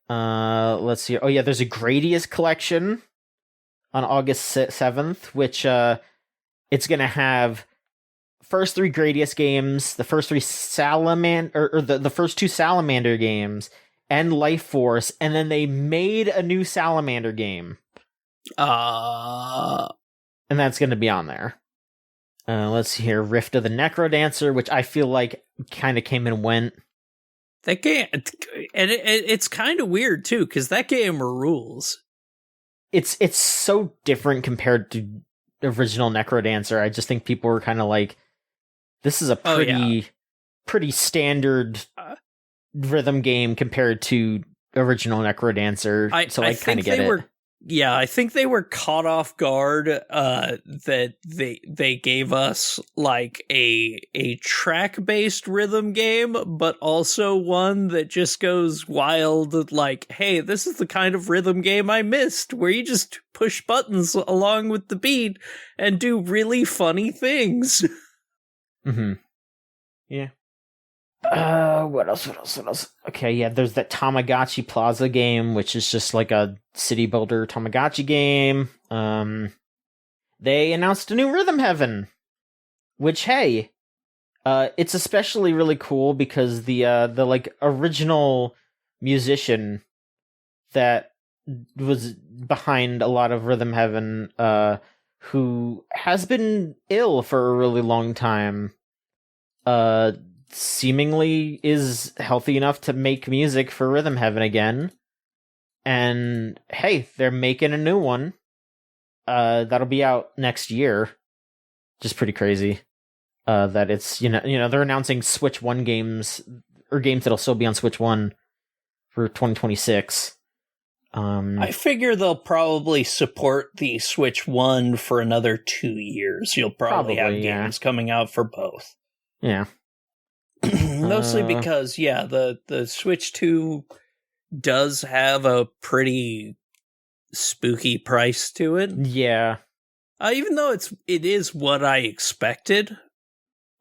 Let's see. Oh yeah, there's a Gradius collection on August 7th, which it's gonna have first 3 Gradius games, the first 3 the first 2 Salamander games, and Life Force, and then they made a new Salamander game. And that's gonna be on there. Let's see here. Rift of the Necrodancer, which I feel like kind of came and went. That game, and it's kind of weird too, because that game rules. It's so different compared to original Necrodancer. I just think people were kind of like, this is a pretty standard rhythm game compared to original Necrodancer. So I kind of get it. Yeah, I think they were caught off guard that they gave us like a track-based rhythm game, but also one that just goes wild, like, hey, this is the kind of rhythm game I missed, where you just push buttons along with the beat and do really funny things. Mm-hmm. Yeah. What else? Okay, yeah, there's that Tamagotchi Plaza game, which is just like a city builder Tamagotchi game. They announced a new Rhythm Heaven, which, hey, it's especially really cool because the like original musician that was behind a lot of Rhythm Heaven, who has been ill for a really long time, seemingly is healthy enough to make music for Rhythm Heaven again. And hey, they're making a new one. That'll be out next year. Just pretty crazy. That it's, they're announcing Switch 1 games, or games that'll still be on Switch 1 for 2026. I figure they'll probably support the Switch 1 for another 2 years. You'll probably have games coming out for both. Yeah. Mostly because, the Switch 2 does have a pretty spooky price to it. Yeah. Even though it is what I expected.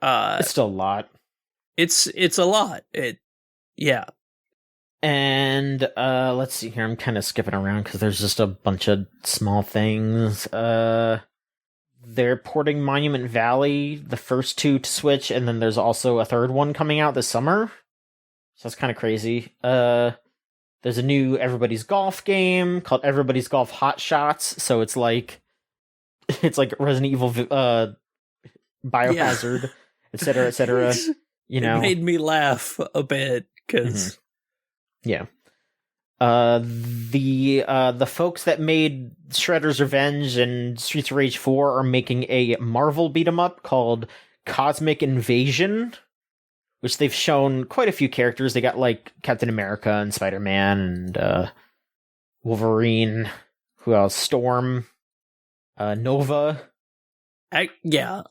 It's still a lot. It's a lot. Yeah. And let's see here. I'm kind of skipping around because there's just a bunch of small things. They're porting Monument Valley, the first 2 to Switch, and then there's also a third one coming out this summer. So that's kind of crazy. There's a new Everybody's Golf game called Everybody's Golf Hot Shots. So it's like Resident Evil, Biohazard, etc., etc. It made me laugh a bit because. Mm-hmm. Yeah. The folks that made Shredder's Revenge and Streets of Rage 4 are making a Marvel beat-em-up called Cosmic Invasion, which they've shown quite a few characters. They got, like, Captain America and Spider-Man and Wolverine. Who else? Storm. Nova. Yeah.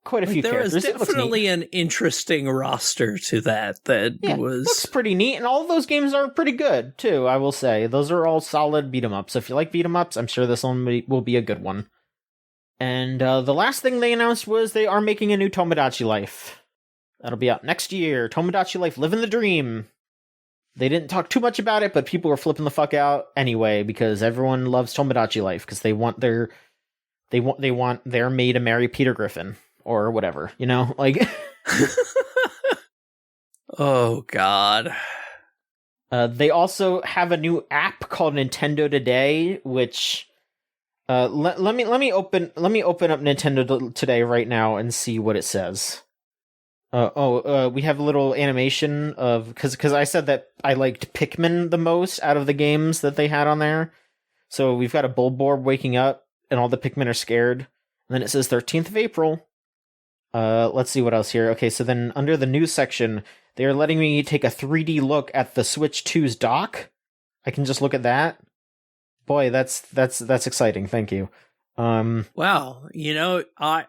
Quite a few characters. There was definitely an interesting roster to that was... looks pretty neat, and all of those games are pretty good, too, I will say. Those are all solid beat-em-ups. So if you like beat-em-ups, I'm sure this one will be a good one. And the last thing they announced was they are making a new Tomodachi Life. That'll be out next year. Tomodachi Life, Living the Dream. They didn't talk too much about it, but people were flipping the fuck out anyway, because everyone loves Tomodachi Life, because they want their maid to marry Peter Griffin. Or whatever, like... Oh, God. They also have a new app called Nintendo Today, which Let me open up Nintendo today right now and see what it says. We have a little animation of because I said that I liked Pikmin the most out of the games that they had on there. So we've got a Bulborb waking up, and all the Pikmin are scared. And then it says 13th of April. Let's see what else here. Okay, so then under the news section, they are letting me take a 3D look at the Switch 2's dock. I can just look at that. Boy, that's exciting. Thank you. Wow, I'm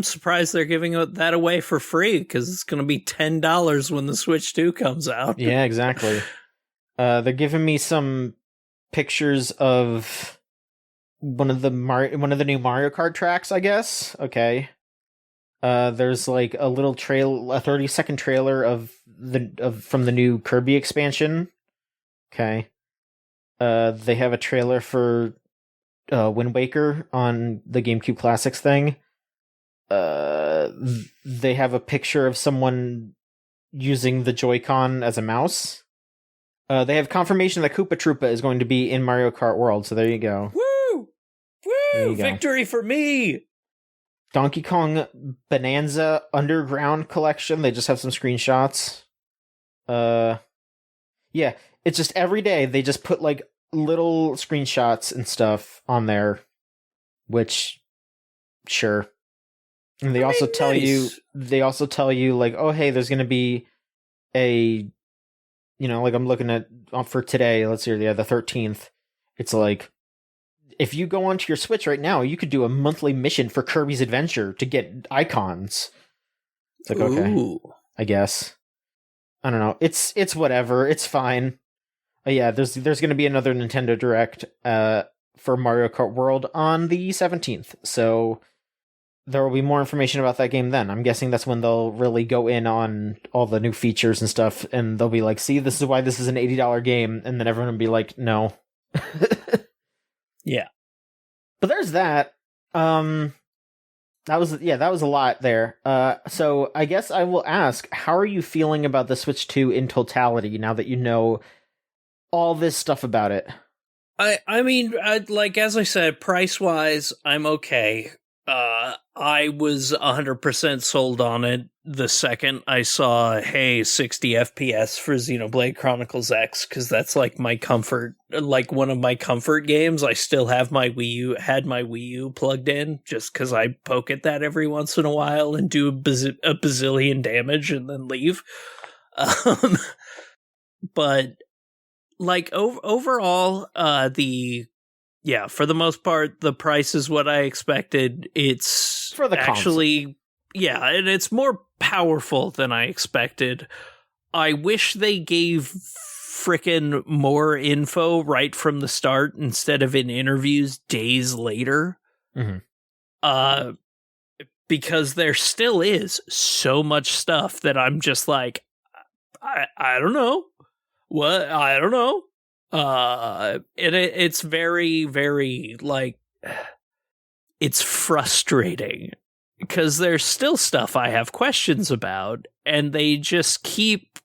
surprised they're giving that away for free because it's going to be $10 when the Switch 2 comes out. Yeah, exactly. They're giving me some pictures of one of the new Mario Kart tracks, I guess. Okay. There's like a little a 30-second trailer from the new Kirby expansion. Okay. They have a trailer for Wind Waker on the GameCube Classics thing. They have a picture of someone using the Joy-Con as a mouse. They have confirmation that Koopa Troopa is going to be in Mario Kart World, so there you go. Woo! Woo! Victory for me! Donkey Kong Bonanza Underground Collection. They just have some screenshots. Yeah, it's just every day they just put like little screenshots and stuff on there, which sure. And they also tell you like, oh hey, there's gonna be a, like I'm looking at for today, let's see, the 13th. It's like, if you go onto your Switch right now, you could do a monthly mission for Kirby's Adventure to get icons. It's like, okay, I guess. I don't know. It's whatever. It's fine. Yeah, there's going to be another Nintendo Direct for Mario Kart World on the 17th. So there will be more information about that game then. I'm guessing that's when they'll really go in on all the new features and stuff, and they'll be like, see, this is why this is an $80 game, and then everyone will be like, no. Yeah. But there's that. That was a lot there. So I guess I will ask, how are you feeling about the Switch 2 in totality now that you know all this stuff about it? I mean, as I said, price-wise, I'm okay. I was 100% sold on it the second I saw, hey, 60 FPS for Xenoblade Chronicles X, because that's like my comfort, like one of my comfort games. I still have my Wii U plugged in, just because I poke at that every once in a while and do a bazillion damage and then leave. But like overall, for the most part, the price is what I expected. It's for the actually, and it's more powerful than I expected. I wish they gave frickin' more info right from the start instead of in interviews days later. Mm-hmm. Because there still is so much stuff that I'm just like, I don't know. What? I don't know. It's very, very, like, it's frustrating because there's still stuff I have questions about, and they just keep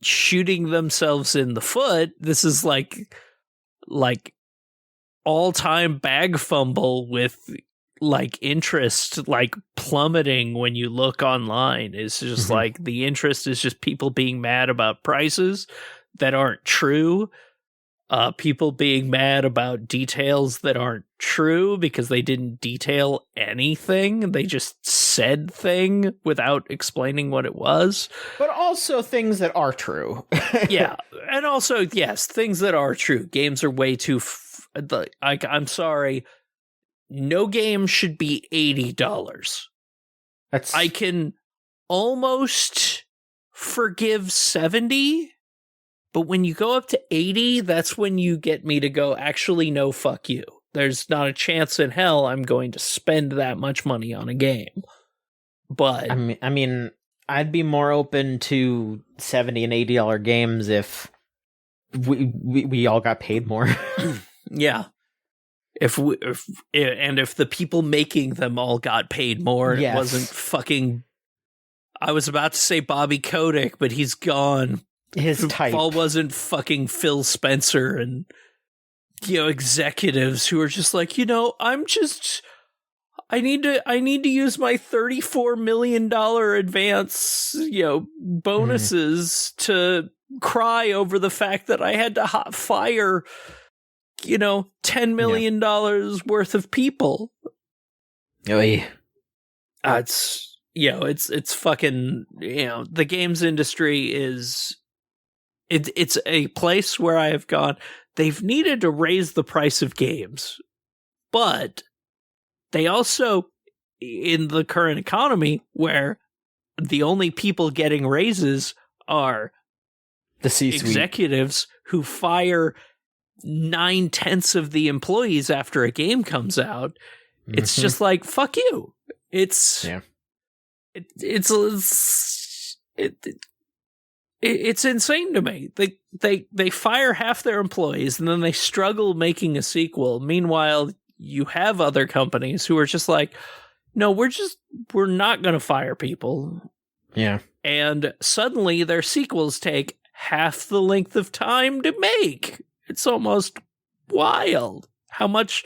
shooting themselves in the foot. This is like all-time bag fumble with like interest like plummeting when you look online. It's just like the interest is just people being mad about prices that aren't true. People being mad about details that aren't true because they didn't detail anything. They just said thing without explaining what it was. But also things that are true. Yeah. And also, yes, things that are true. Games are way too... I'm sorry. No game should be $80. I can almost forgive 70, but when you go up to 80, that's when you get me to go, actually, no, fuck you. There's not a chance in hell I'm going to spend that much money on a game. But I mean, I'd be more open to $70 and $80 games if we all got paid more. Yeah. If the people making them all got paid more, yes. It wasn't fucking... I was about to say Bobby Kotick, but he's gone. His type. All wasn't fucking Phil Spencer and executives who are just like, I need to use my $34 million advance, bonuses to cry over the fact that I had to fire, $10 million worth of people. Oh, yeah. It's fucking, the games industry is, it's a place where I have gone, they've needed to raise the price of games, but they also, in the current economy, where the only people getting raises are the C-suite executives who fire 9/10 of the employees after a game comes out, it's just like, fuck you. It's it's insane to me. They fire half their employees and then they struggle making a sequel. Meanwhile, you have other companies who are just like, no, we're not going to fire people. Yeah. And suddenly their sequels take half the length of time to make. It's almost wild how much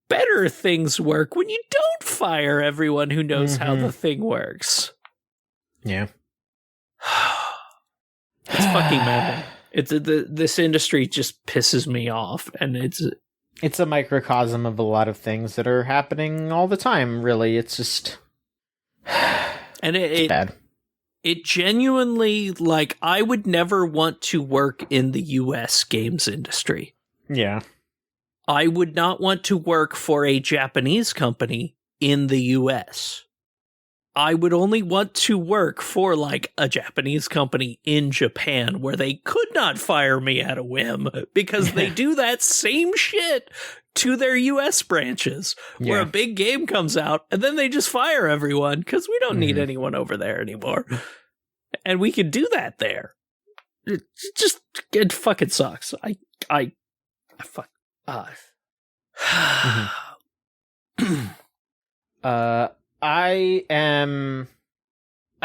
better things work when you don't fire everyone who knows how the thing works. Yeah. It's fucking maddening. This industry just pisses me off, and it's a microcosm of a lot of things that are happening all the time, really. It's just and it's bad. It genuinely, like, I would never want to work in the US games industry. Yeah. I would not want to work for a Japanese company in the US. I would only want to work for, like, a Japanese company in Japan where they could not fire me at a whim because they do that same shit to their US branches where a big game comes out and then they just fire everyone because we don't need anyone over there anymore. And we can do that there. It fucking sucks. I fuck.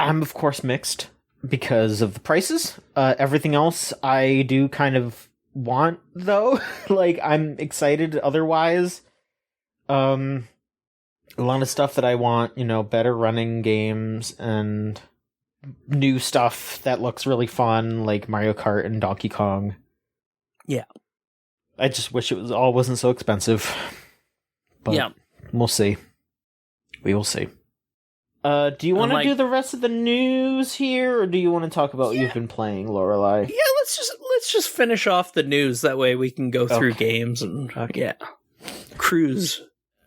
I'm of course mixed because of the prices. Everything else I do kind of want, though. Like, I'm excited otherwise. A lot of stuff that I want, better running games and new stuff that looks really fun, like Mario Kart and Donkey Kong. Yeah. I just wish it wasn't so expensive. But we'll see. We will see. Do you want to do the rest of the news here, or do you want to talk about what you've been playing, Lorelai? Yeah, let's just finish off the news. That way we can go through games and cruise.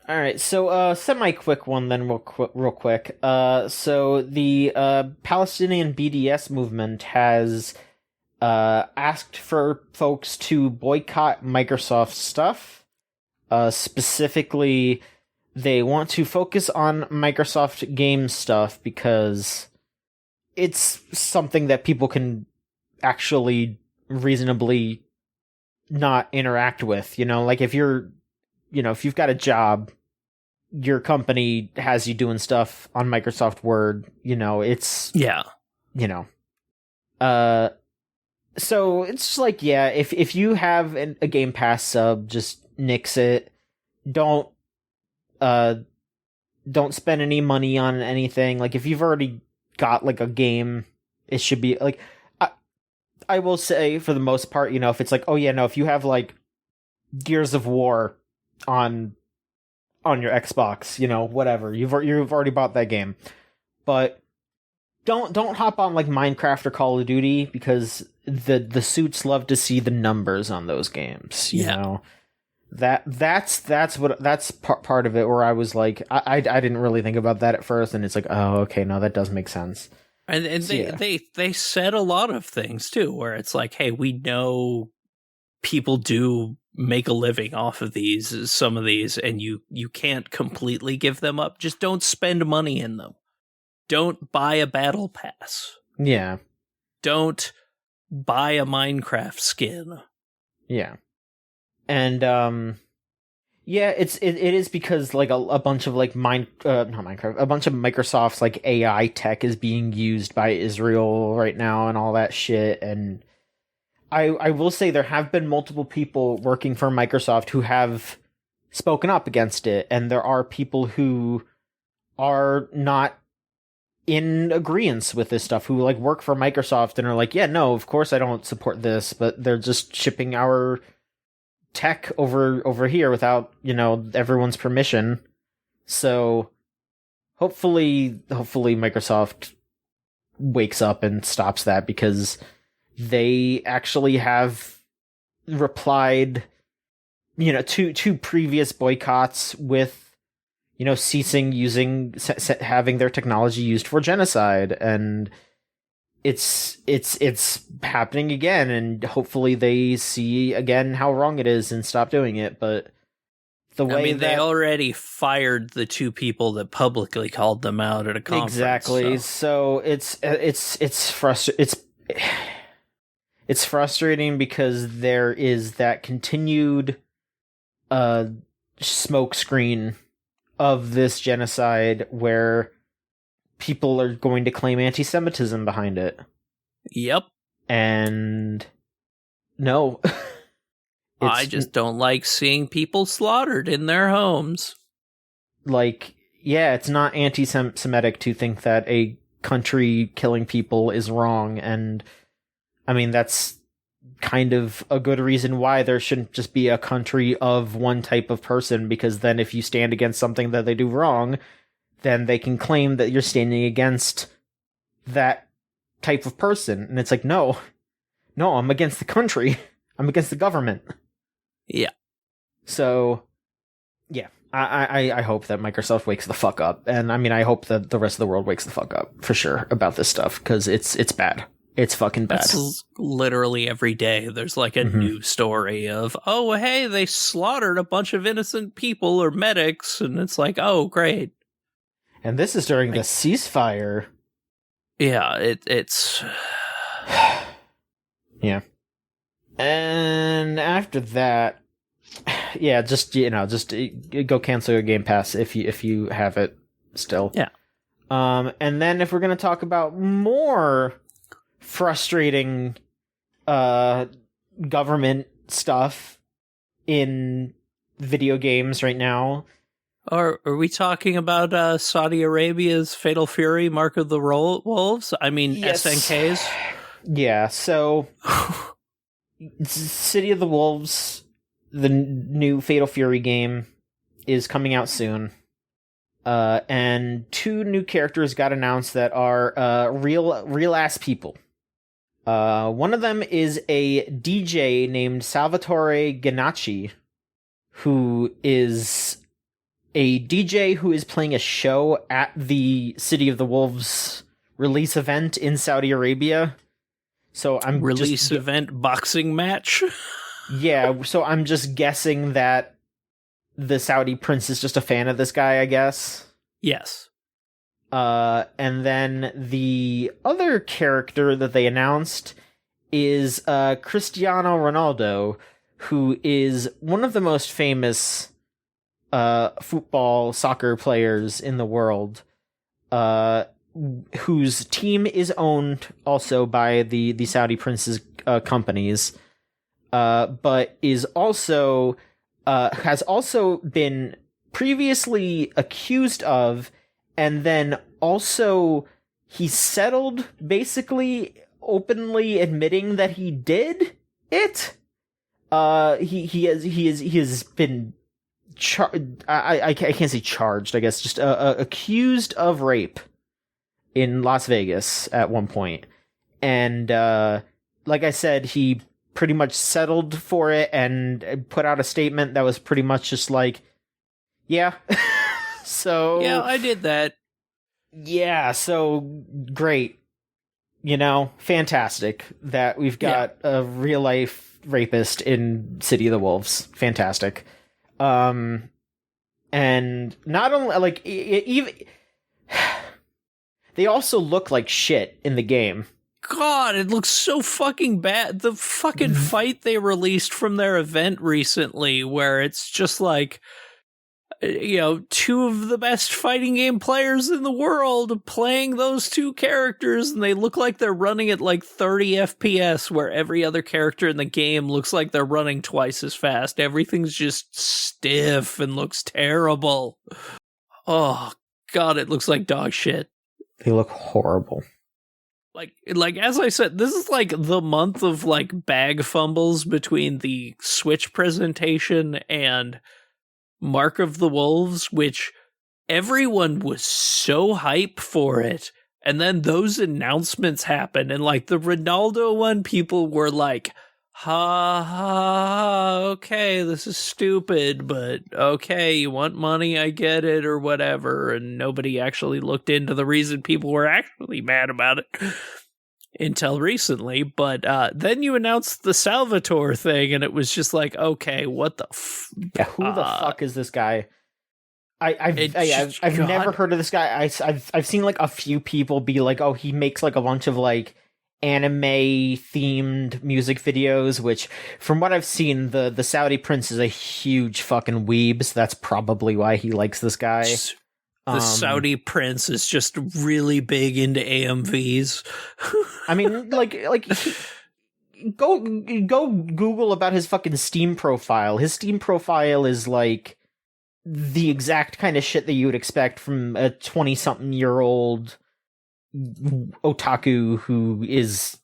All right, so semi-quick one then, real quick. So the Palestinian BDS movement has asked for folks to boycott Microsoft stuff. Specifically, they want to focus on Microsoft game stuff because it's something that people can actually reasonably not interact with. Like if you've got a job, your company has you doing stuff on Microsoft Word, it's... Yeah. So it's just like, if you have a Game Pass sub, just nix it. Don't spend any money on anything. Like, if you've already got, like, a game, it should be, like... I will say, for the most part, if it's like, if you have, like, Gears of War on your Xbox, whatever, you've already bought that game. But don't hop on, like, Minecraft or Call of Duty, because the suits love to see the numbers on those games, you know? That's part of it, where I was like, I didn't really think about that at first, and it's like, oh, okay, no, that does make sense. And so, they said a lot of things too, where it's like, hey, we know people do make a living off of some of these, and you can't completely give them up. Just don't spend money in them. Don't buy a battle pass. Yeah. Don't buy a Minecraft skin. Yeah. And it is because, like, a bunch of, like, not Minecraft, a bunch of Microsoft's, like, AI tech is being used by Israel right now and all that shit, and I will say there have been multiple people working for Microsoft who have spoken up against it, and there are people who are not in agreement with this stuff, who like work for Microsoft and are like, yeah, no, of course I don't support this, but they're just shipping our tech over here without, everyone's permission. So hopefully Microsoft wakes up and stops that, because they actually have replied, to previous boycotts with, ceasing having their technology used for genocide, and it's happening again, and hopefully they see again how wrong it is and stop doing it. But the way they already fired the 2 people that publicly called them out at a conference. Exactly. So it's frustrating because there is that continued smoke screen of this genocide where people are going to claim anti-Semitism behind it. Yep. And no. I just don't like seeing people slaughtered in their homes. Like, yeah, it's not anti-Semitic to think that a country killing people is wrong, and I mean, that's kind of a good reason why there shouldn't just be a country of one type of person, because then if you stand against something that they do wrong, then they can claim that you're standing against that type of person. And it's like, no, I'm against the country. I'm against the government. Yeah. So, yeah, I hope that Microsoft wakes the fuck up. And I mean, I hope that the rest of the world wakes the fuck up, for sure, about this stuff, because it's bad. It's fucking bad. That's literally every day. There's like a new story of, oh, hey, they slaughtered a bunch of innocent people or medics. And it's like, oh, great. And this is during the ceasefire. Yeah, it's... Yeah. And after that, yeah, just go cancel your Game Pass if you have it still. Yeah. And then if we're going to talk about more frustrating government stuff in video games right now. Are we talking about Saudi Arabia's Fatal Fury, Mark of the Wolves? I mean, yes. SNKs? Yeah, so City of the Wolves, the new Fatal Fury game, is coming out soon. And 2 new characters got announced that are real-ass people. One of them is a DJ named Salvatore Ganacci, who is a DJ who is playing a show at the City of the Wolves release event in Saudi Arabia. So I'm event boxing match. Yeah, so I'm just guessing that the Saudi prince is just a fan of this guy, I guess. Yes. And then the other character that they announced is Cristiano Ronaldo, who is one of the most famous soccer players in the world, whose team is owned also by the Saudi prince's companies, but is also has also been previously accused of, and then also he settled, basically openly admitting that he did it. He has been I can't say charged, I guess, just accused of rape in Las Vegas at one point. And like I said, he pretty much settled for it and put out a statement that was pretty much just like, yeah. So yeah, I did that. Yeah, so great. Fantastic that we've got a real life rapist in City of the Wolves. Fantastic. And not only like even they also look like shit in the game. God, it looks so fucking bad. The fucking fight they released from their event recently, where it's just like, two of the best fighting game players in the world playing those two characters, and they look like they're running at like 30 FPS, where every other character in the game looks like they're running twice as fast. Everything's just stiff and looks terrible. Oh, God, it looks like dog shit. They look horrible. Like as I said, this is like the month of like bag fumbles between the Switch presentation and Mark of the Wolves, which everyone was so hype for it. And then those announcements happened, and like the Ronaldo one, people were like, ha ha, okay, this is stupid, but okay, you want money, I get it, or whatever. And nobody actually looked into the reason people were actually mad about it until recently. But then you announced the Salvatore thing, and it was just like, okay, what the yeah, who the fuck is this guy? I've never heard of this guy. I've seen like a few people be like, oh, he makes like a bunch of like anime themed music videos, which from what I've seen, the Saudi prince is a huge fucking weeb, so that's probably why he likes this guy. The Saudi prince is just really big into AMVs. I mean, go Google about his fucking Steam profile. His Steam profile is like the exact kind of shit that you would expect from a 20-something-year-old otaku who's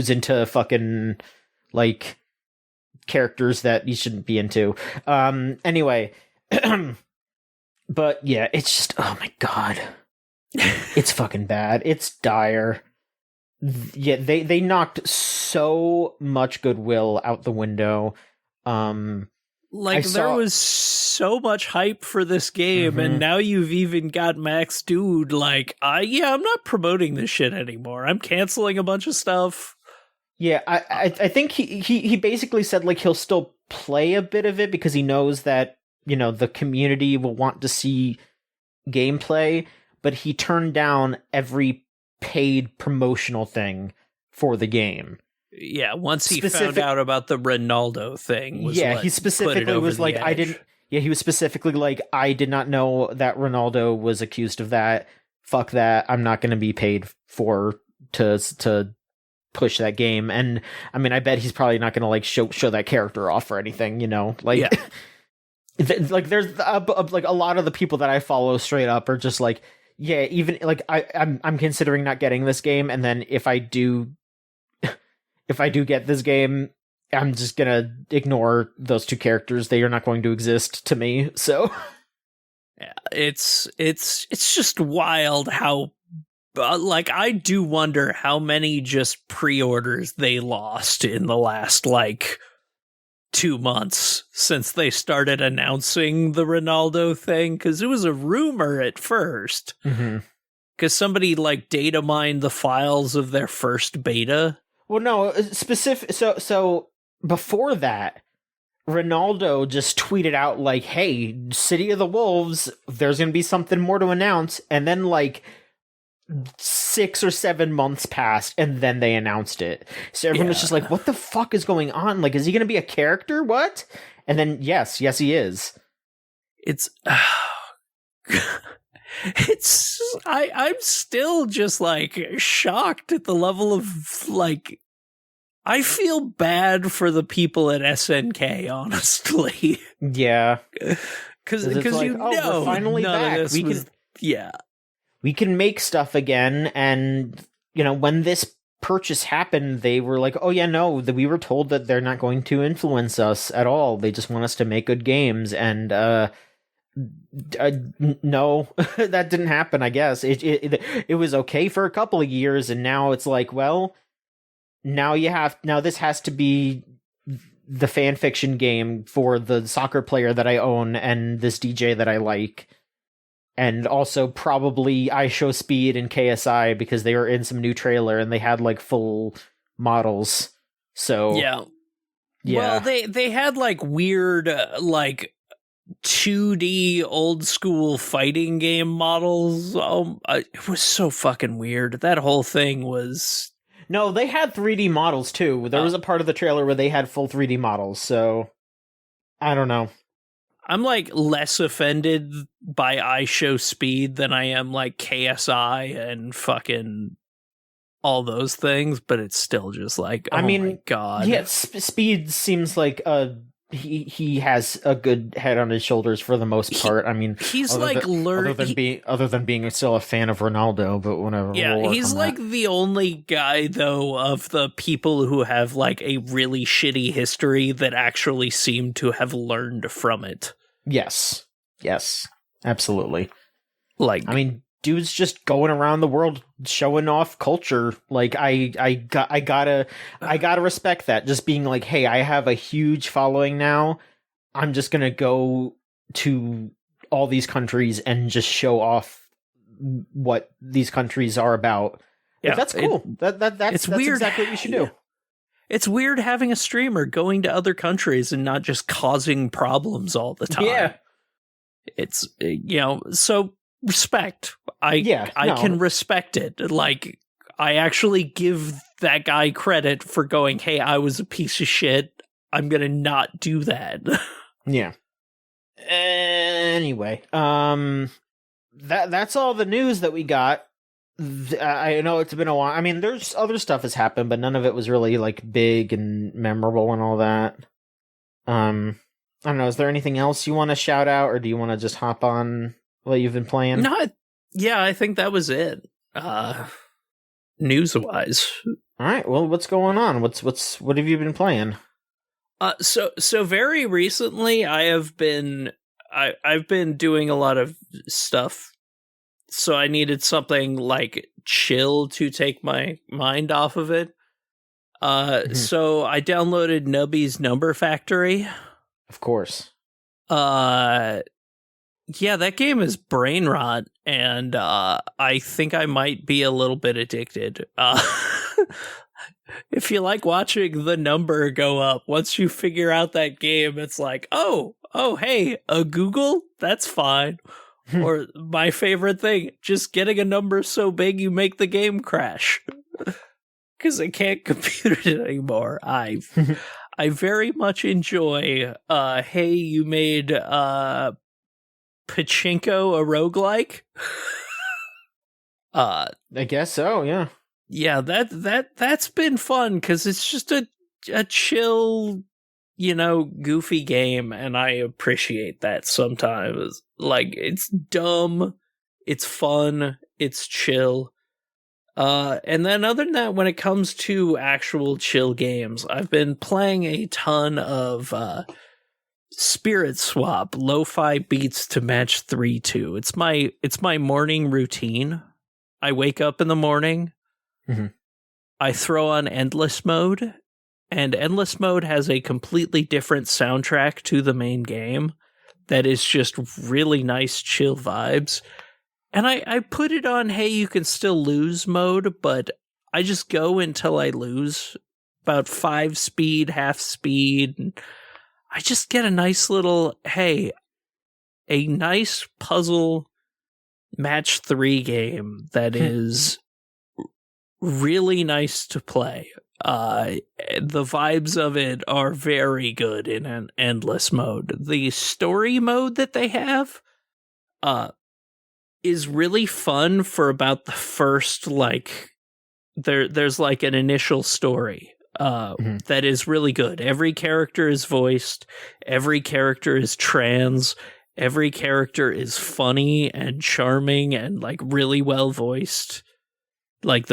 into fucking like characters that you shouldn't be into. Anyway, but yeah, it's just, oh my God, it's fucking bad. It's dire. Yeah, they knocked so much goodwill out the window. There was so much hype for this game, and now you've even got Max Dude like, I'm not promoting this shit anymore. I'm canceling a bunch of stuff. Yeah, I think he basically said like he'll still play a bit of it because he knows that, the community will want to see gameplay, but he turned down every paid promotional thing for the game. Yeah, once he found out about the Ronaldo thing. He specifically was like, he was specifically like, I did not know that Ronaldo was accused of that. Fuck that. I'm not going to be paid to push that game. And I mean, I bet he's probably not going to like show that character off or anything, like, yeah. Like there's like a lot of the people that I follow straight up are just like, yeah, even like I'm considering not getting this game. And then if I do get this game, I'm just gonna ignore those two characters. They are not going to exist to me. So, yeah, it's just wild how, I do wonder how many just pre-orders they lost in the last 2 months since they started announcing the Ronaldo thing, because it was a rumor at first. Because somebody data mined the files of their first beta. Well, no, specific. So before that, Ronaldo just tweeted out like, "Hey, City of the Wolves, there's gonna be something more to announce," and then 6 or 7 months passed, and then they announced it. So everyone was just like, "What the fuck is going on? Like, is he gonna be a character? What?" And then yes, he is. It's. I'm still just shocked at the level of I feel bad for the people at SNK, honestly. Yeah, because we're finally back. We can make stuff again, and when this purchase happened, they were like, "Oh yeah, no, we were told that they're not going to influence us at all. They just want us to make good games." And no, that didn't happen. I guess it was okay for a couple of years, and now it's like, well, now this has to be the fan fiction game for the soccer player that I own and this DJ that I like, and also probably iShowSpeed and KSI because they were in some new trailer and they had full models. So yeah. Well, they had weird 2D old school fighting game models. It was so fucking weird. That whole thing was... No, they had 3D models too. There was a part of the trailer where they had full 3D models, so I don't know. I'm like less offended by iShowSpeed than I am like KSI and fucking all those things, but it's still just like, oh my god. Yeah, Speed seems like he has a good head on his shoulders for the most part. I mean, he's other than being still a fan of Ronaldo, but whatever. Yeah, he's like the only guy though of the people who have like a really shitty history that actually seem to have learned from it. Yes, absolutely. Like, I mean, dude's just going around the world showing off culture. Like, I gotta respect that. Just being like, hey, I have a huge following now. I'm just gonna go to all these countries and just show off what these countries are about. Yeah, like, that's cool. That's weird. Exactly what you should do. It's weird having a streamer going to other countries and not just causing problems all the time. Yeah, it's so. Respect. I can respect it. Like, I actually give that guy credit for going, hey, I was a piece of shit. I'm gonna not do that. Yeah. Anyway, that's all the news that we got. I know it's been a while. I mean, there's other stuff has happened, but none of it was really like big and memorable and all that. I don't know. Is there anything else you want to shout out, or do you want to just hop on what you've been playing? No, yeah, I think that was it. News-wise. All right. Well, what's going on? What have you been playing? So very recently, I've been doing a lot of stuff. So I needed something like chill to take my mind off of it. So I downloaded Nubby's Number Factory. Of course. Yeah, that game is brain rot, and I think I might be a little bit addicted. If you like watching the number go up, once you figure out that game, it's like, oh, hey, a Google? That's fine. Or my favorite thing, just getting a number so big you make the game crash. Because I can't compute it anymore. I very much enjoy, hey, you made Pachinko a roguelike? I guess so, yeah. Yeah, that's been fun, because it's just a chill, goofy game, and I appreciate that sometimes. Like, it's dumb, it's fun, it's chill. And then other than that, when it comes to actual chill games, I've been playing a ton of Spirit Swap, lo-fi beats to match 3-2. It's my morning routine. I wake up in the morning, I throw on Endless Mode, and Endless Mode has a completely different soundtrack to the main game that is just really nice, chill vibes. And I put it on, hey, you can still lose mode, but I just go until I lose about 5 speed, half speed. And I just get a nice little, hey, a nice puzzle match 3 game that is really nice to play. The vibes of it are very good in an Endless Mode. The story mode that they have is really fun for about the first, there's like an initial story that is really good. Every character is voiced, every character is trans, every character is funny and charming and like really well voiced. Like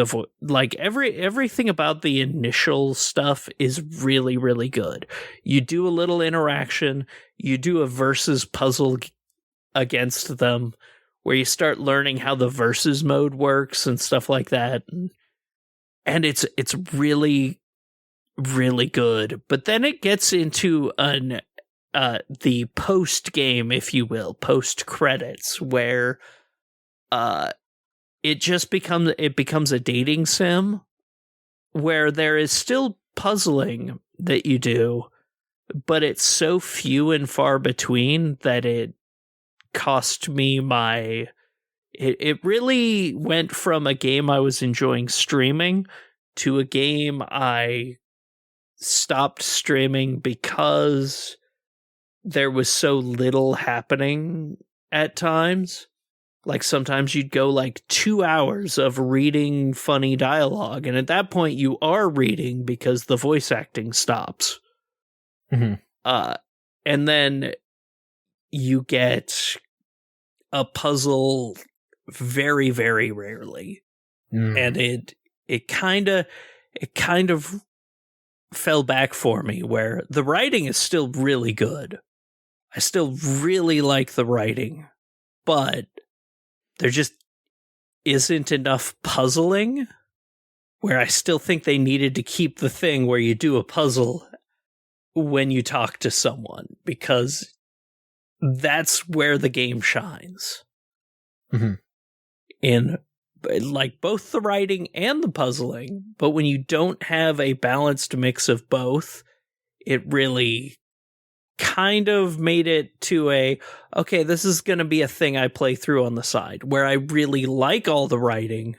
everything about the initial stuff is really, really good. You do a little interaction, you do a versus puzzle against them, where you start learning how the versus mode works and stuff like that. And it's really, really good. But then it gets into the post game, if you will, post credits, where it just becomes a dating sim where there is still puzzling that you do, but it's so few and far between that it cost me it really went from a game I was enjoying streaming to a game I stopped streaming because there was so little happening at times. Like sometimes you'd go like 2 hours of reading funny dialogue, and at that point you are reading because the voice acting stops. Mm-hmm. And then you get a puzzle very, very rarely. And it kind of fell back for me, where the writing is still really good. I still really like the writing, but there just isn't enough puzzling, where I still think they needed to keep the thing where you do a puzzle when you talk to someone, because that's where the game shines. Mm-hmm. In like both the writing and the puzzling, but when you don't have a balanced mix of both, it really kind of made it to okay, this is going to be a thing I play through on the side, where I really like all the writing,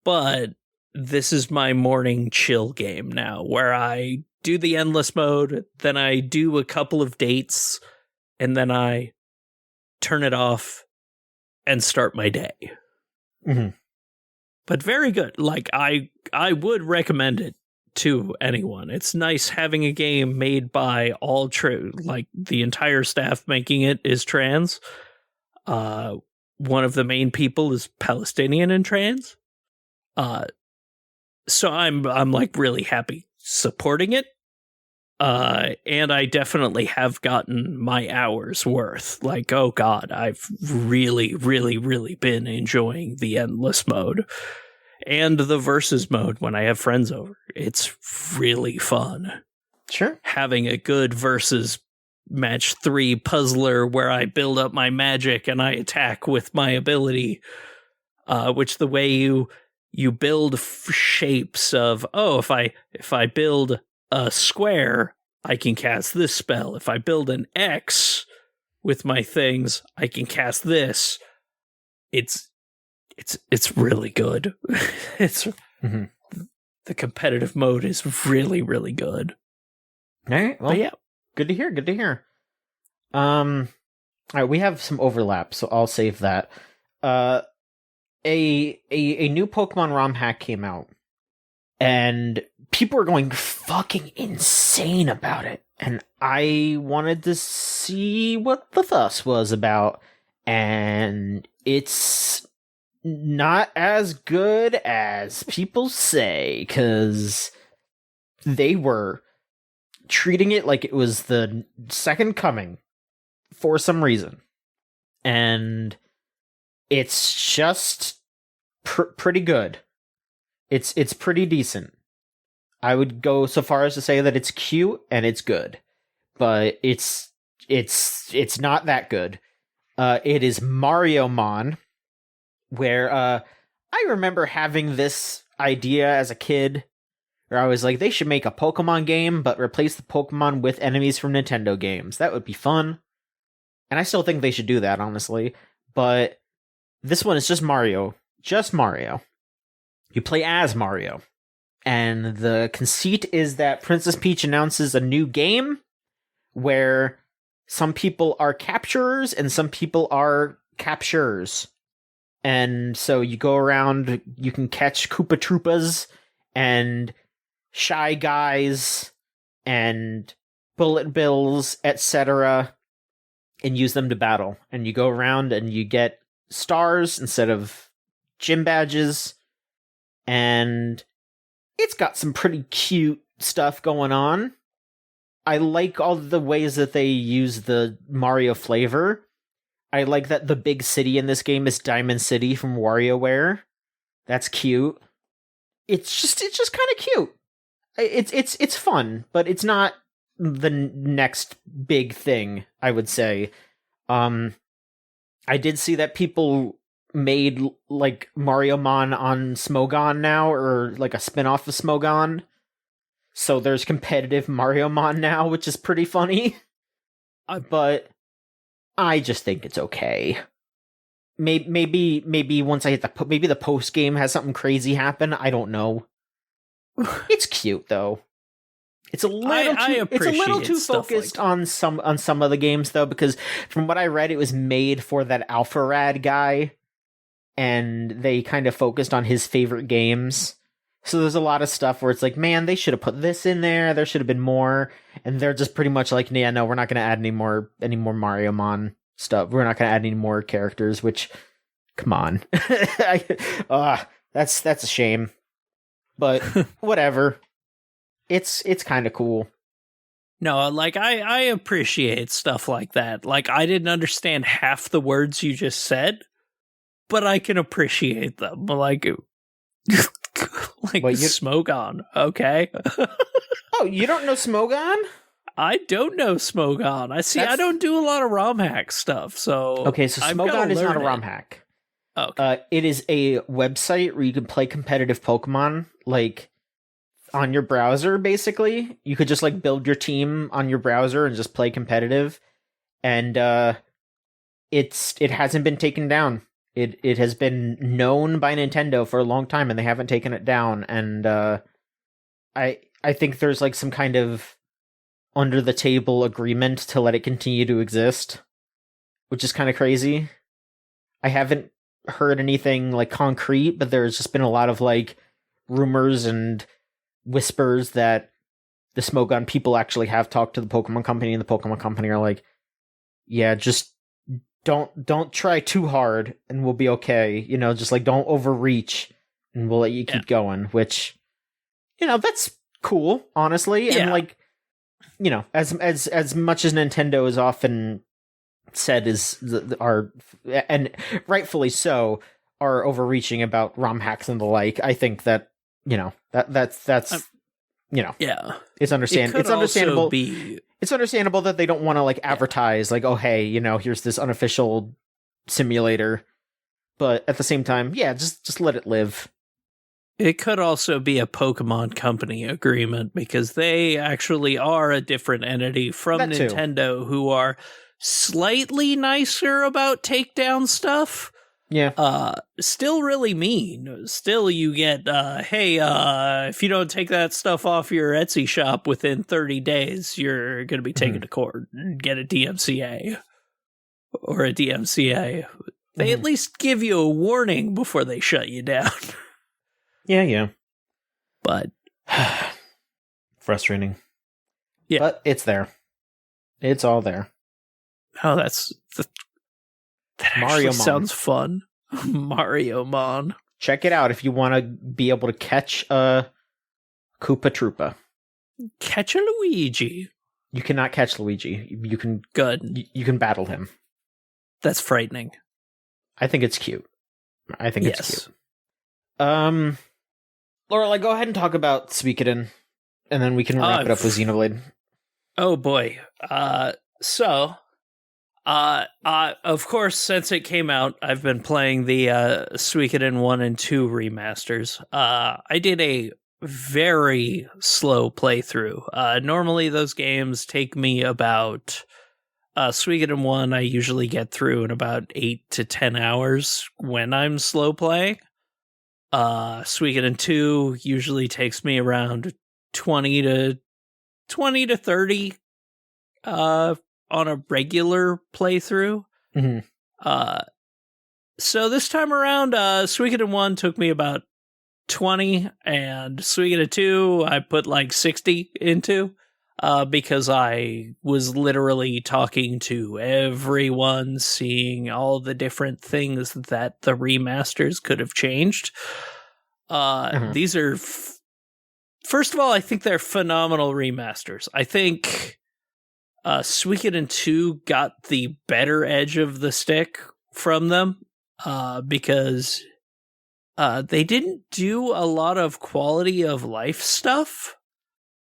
but this is my morning chill game now, where I do the endless mode, then I do a couple of dates, and then I turn it off and start my day. Mm-hmm. But very good. Like, I would recommend it to anyone. It's nice having a game made by all like the entire staff making it is trans. One of the main people is Palestinian and trans. So I'm like really happy supporting it. And I definitely have gotten my hours worth. Like, oh god, I've really, really, really been enjoying the endless mode. And the versus mode when I have friends over. It's really fun. Sure. Having a good versus match 3 puzzler where I build up my magic and I attack with my ability. Which the way you build shapes of, if I build a square, I can cast this spell. If I build an X with my things, I can cast this. It's really good. Mm-hmm. The competitive mode is really, really good. All right. Well, but yeah, good to hear. Good to hear. All right, we have some overlap, so I'll save that. A new Pokemon ROM hack came out, and people were going fucking insane about it. And I wanted to see what the fuss was about, and it's not as good as people say, because they were treating it like it was the second coming for some reason. And it's just pretty good. It's pretty decent. I would go so far as to say that it's cute and it's good, but it's not that good. It is Mariomon, where I remember having this idea as a kid, where I was like, they should make a Pokemon game, but replace the Pokemon with enemies from Nintendo games. That would be fun. And I still think they should do that, honestly. But this one is just Mario. Just Mario. You play as Mario. And the conceit is that Princess Peach announces a new game where some people are capturers and some people are capturers. And so you go around, you can catch Koopa Troopas and Shy Guys and Bullet Bills, etc., and use them to battle. And you go around and you get stars instead of gym badges. And it's got some pretty cute stuff going on. I like all the ways that they use the Mario flavor. I like that the big city in this game is Diamond City from WarioWare. That's cute. It's just kind of cute. It's fun, but it's not the next big thing, I would say. I did see that people made like Mariomon on Smogon now, or like a spin-off of Smogon. So there's competitive Mariomon now, which is pretty funny. But I just think it's okay. Maybe once I hit maybe the post game has something crazy happen. I don't know. It's cute though. It's a little too focused on some of the games though, because from what I read, it was made for that Alpha Rad guy, and they kind of focused on his favorite games. So there's a lot of stuff where it's like, man, they should have put this in there. There should have been more, and they're just pretty much like, yeah, no, we're not going to add any more Mariomon stuff. We're not going to add any more characters. Which, come on, that's a shame. But whatever. It's kind of cool. No, like, I appreciate stuff like that. Like, I didn't understand half the words you just said, but I can appreciate them. Like, Smogon, okay? Oh, you don't know Smogon? I don't know Smogon. I don't do a lot of romhack stuff, so... Okay, so Smogon is not a romhack. Okay. It is a website where you can play competitive Pokemon, like... on your browser, basically. You could just like build your team on your browser and just play competitive. And it hasn't been taken down. It has been known by Nintendo for a long time, and they haven't taken it down. And I think there's like some kind of under the table agreement to let it continue to exist, which is kind of crazy. I haven't heard anything like concrete, but there's just been a lot of like rumors and whispers that the Smogon people actually have talked to the Pokemon Company, and the Pokemon Company are like, yeah, just don't try too hard and we'll be okay. You know, just like don't overreach and we'll let you keep going, which, you know, that's cool, honestly. And like, you know, as much as Nintendo is often said and rightfully so, are overreaching about ROM hacks and the like, I think that, you know, that's you know, it's understandable. It's understandable that they don't want to like advertise like, oh hey, you know, here's this unofficial simulator, but at the same time, yeah, just let it live. It could also be a Pokemon Company agreement, because they actually are a different entity from Nintendo who are slightly nicer about takedown stuff. Yeah. Still really mean. Still, you get, hey, if you don't take that stuff off your Etsy shop within 30 days, you're going to be taken to court and get a DMCA. Or a DMCA. They at least give you a warning before they shut you down. Yeah. But. Frustrating. Yeah. But it's there. It's all there. Oh, that actually sounds fun. Mariomon. Check it out if you want to be able to catch a Koopa Troopa. Catch a Luigi. You cannot catch Luigi. You can You can battle him. That's frightening. I think it's cute. It's cute. Lorelai, go ahead and talk about Suikoden, and then we can wrap it up with Xenoblade. Oh boy. Of course, since it came out, I've been playing the Suikoden 1 and 2 remasters. I did a very slow playthrough. Normally, those games take me about... Suikoden 1, I usually get through in about 8 to 10 hours when I'm slow playing. Suikoden 2 usually takes me around 20 to 30 on a regular playthrough. So this time around, Suikoden 1 took me about 20, and Suikoden 2 I put like 60 into, because I was literally talking to everyone, seeing all the different things that the remasters could have changed. These are, first of all, I think they're phenomenal remasters. I think Suikoden 2 got the better edge of the stick from them, because they didn't do a lot of quality of life stuff.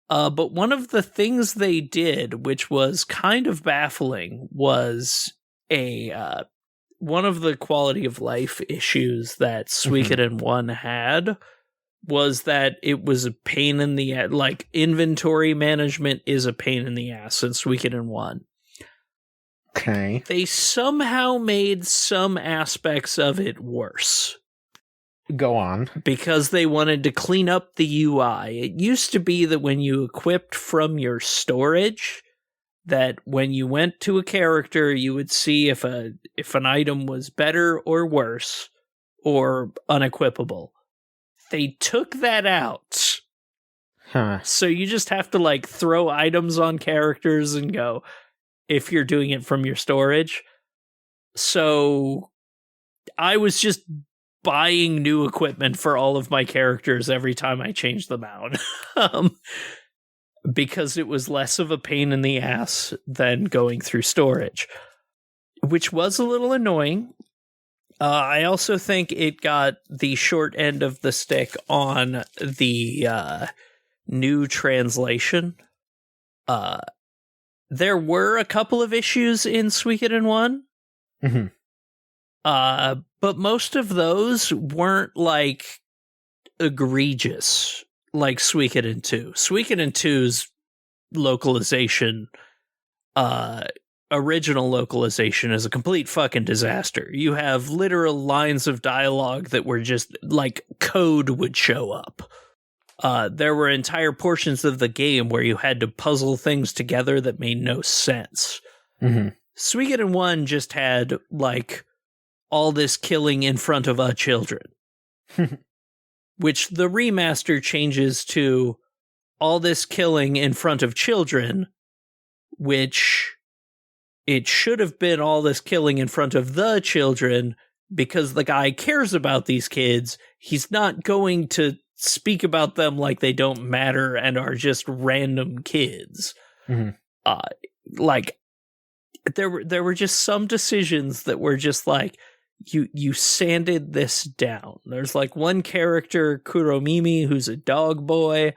But one of the things they did, which was kind of baffling, was one of the quality of life issues that Suikoden 1 had was that it was a pain in the ass. Like, inventory management is a pain in the ass in Suikoden 1. Okay. They somehow made some aspects of it worse. Go on. Because they wanted to clean up the UI. It used to be that when you equipped from your storage, that when you went to a character, you would see if an item was better or worse or unequipable. They took that out. Huh. So you just have to like throw items on characters and go if you're doing it from your storage. So I was just buying new equipment for all of my characters every time I changed them out. Because it was less of a pain in the ass than going through storage, which was a little annoying. I also think it got the short end of the stick on the new translation. There were a couple of issues in Suikoden 1. Mm-hmm. But most of those weren't like egregious like Suikoden 2. Suikoden 2's localization, original localization, is a complete fucking disaster. You have literal lines of dialogue that were just like code would show up. There were entire portions of the game where you had to puzzle things together that made no sense. Mm-hmm. Suikoden 1 just had like all this killing in front of children. Which the remaster changes to all this killing in front of children, which it should have been all this killing in front of the children because the guy cares about these kids. He's not going to speak about them like they don't matter and are just random kids. Mm-hmm. Like there were just some decisions that were just like, you sanded this down. There's like one character, Kuromimi, who's a dog boy,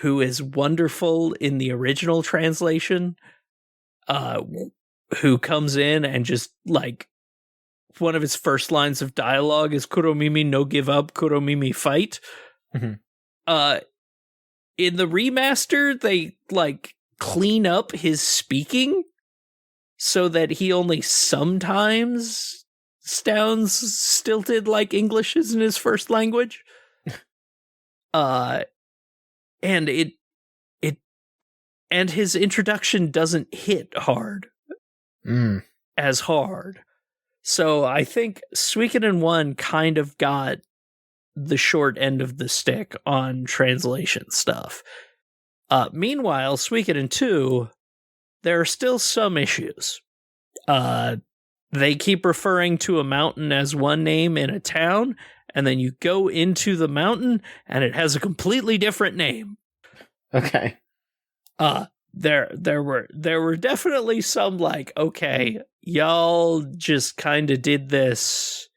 who is wonderful in the original translation, who comes in and just like one of his first lines of dialogue is Kuromimi no give up, Kuromimi fight. Mm-hmm. In the remaster, they like clean up his speaking so that he only sometimes sounds stilted like English isn't his first language. And and his introduction doesn't hit hard. As hard. So I think Suikoden 1 kind of got the short end of the stick on translation stuff. Meanwhile, Suikoden 2, there are still some issues. They keep referring to a mountain as one name in a town, and then you go into the mountain, and it has a completely different name. Okay. There were definitely some like, okay, y'all just kind of did this.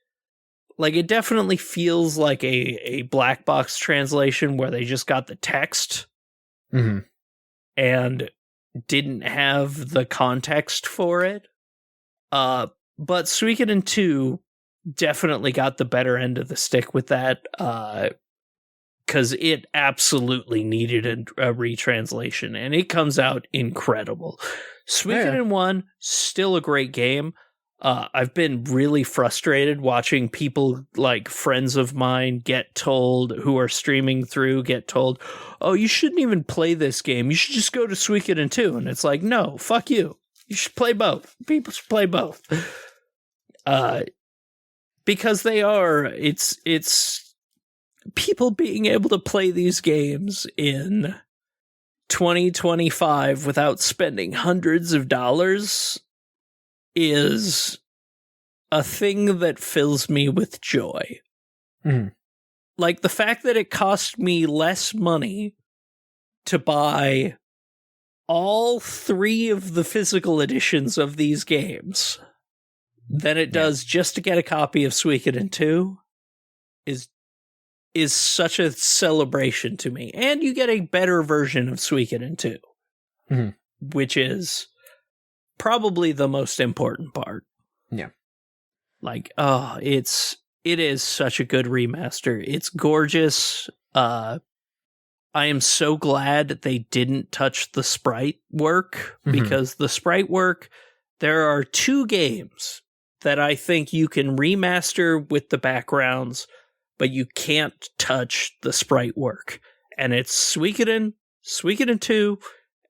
Like, it definitely feels like a black box translation where they just got the text and didn't have the context for it. But Suikoden 2 definitely got the better end of the stick with that, because it absolutely needed a retranslation, and it comes out incredible. Suikoden 1, still a great game. I've been really frustrated watching people, like friends of mine, who are streaming through, get told, oh, you shouldn't even play this game. You should just go to Suikoden 2. And it's like, no, fuck you. You should play both. People should play both. Because it's people being able to play these games in 2025 without spending hundreds of dollars is a thing that fills me with joy. Like the fact that it cost me less money to buy all 3 of the physical editions of these games than it does just to get a copy of Suikoden 2 is such a celebration to me. And you get a better version of Suikoden 2, which is probably the most important part. Yeah. Like, it is such a good remaster. It's gorgeous. I am so glad they didn't touch the sprite work, because the sprite work, there are 2 games that I think you can remaster with the backgrounds but you can't touch the sprite work. And it's Suikoden, Suikoden 2,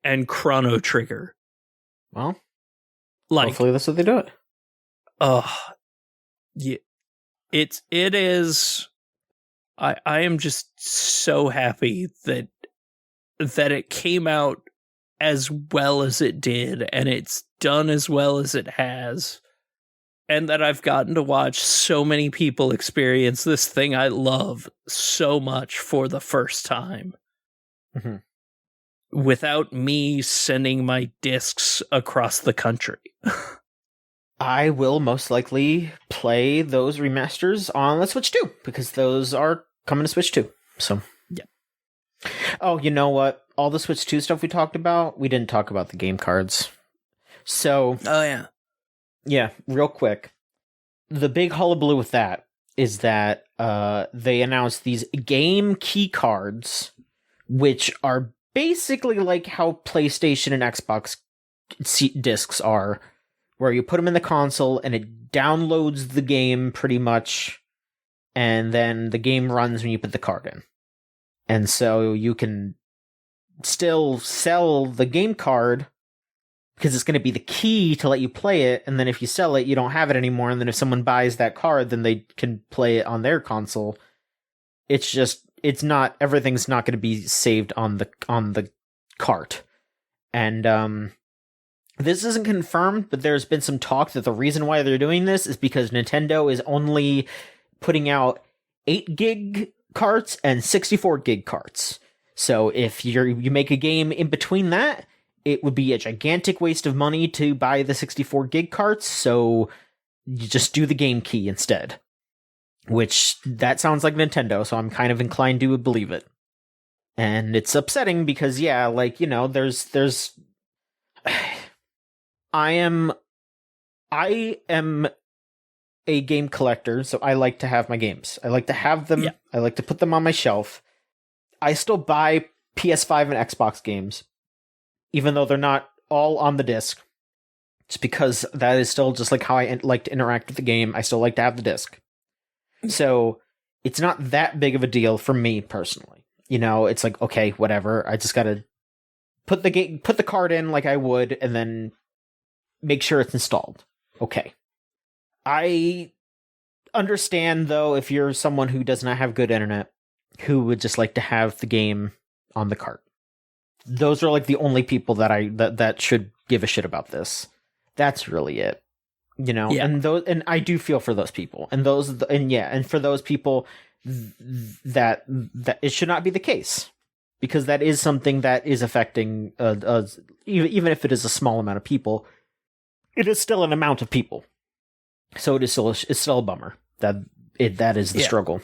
and Chrono Trigger. Well, like, hopefully that's what they do it. Yeah, it is. I am just so happy that it came out as well as it did, and it's done as well as it has, and that I've gotten to watch so many people experience this thing I love so much for the first time. Mm-hmm. Without me sending my discs across the country. I will most likely play those remasters on the Switch too, because those are coming to Switch too. So, yeah. Oh, you know what? All the Switch 2 stuff we talked about, we didn't talk about the game cards. So, oh yeah. Yeah, real quick. The big hullabaloo with that is that they announced these game key cards, which are basically like how PlayStation and Xbox discs are, where you put them in the console and it downloads the game pretty much, and then the game runs when you put the card in. And so you can still sell the game card because it's going to be the key to let you play it, and then if you sell it, you don't have it anymore, and then if someone buys that card, then they can play it on their console. It's just, everything's not going to be saved on the cart. And this isn't confirmed, but there's been some talk that the reason why they're doing this is because Nintendo is only putting out 8 gig carts and 64 gig carts. So if you make a game in between that, it would be a gigantic waste of money to buy the 64 gig carts, so you just do the game key instead. Which, that sounds like Nintendo, so I'm kind of inclined to believe it. And it's upsetting because, yeah, like, you know, there's I am a game collector, so I like to have my games. I like to have them. Yeah. I like to put them on my shelf. I still buy PS5 and Xbox games, even though they're not all on the disc. Just because that is still just like how I like to interact with the game. I still like to have the disc. So it's not that big of a deal for me personally. You know, it's like, okay, whatever. I just gotta put the card in like I would, and then make sure it's installed. Okay. I understand, though, if you're someone who does not have good internet, who would just like to have the game on the cart. Those are like the only people that should give a shit about this. That's really it. You know, yeah. And I do feel for those people, and for those people that it should not be the case, because that is something that is affecting even if it is a small amount of people, it is still an amount of people. So it's still a bummer that is the struggle.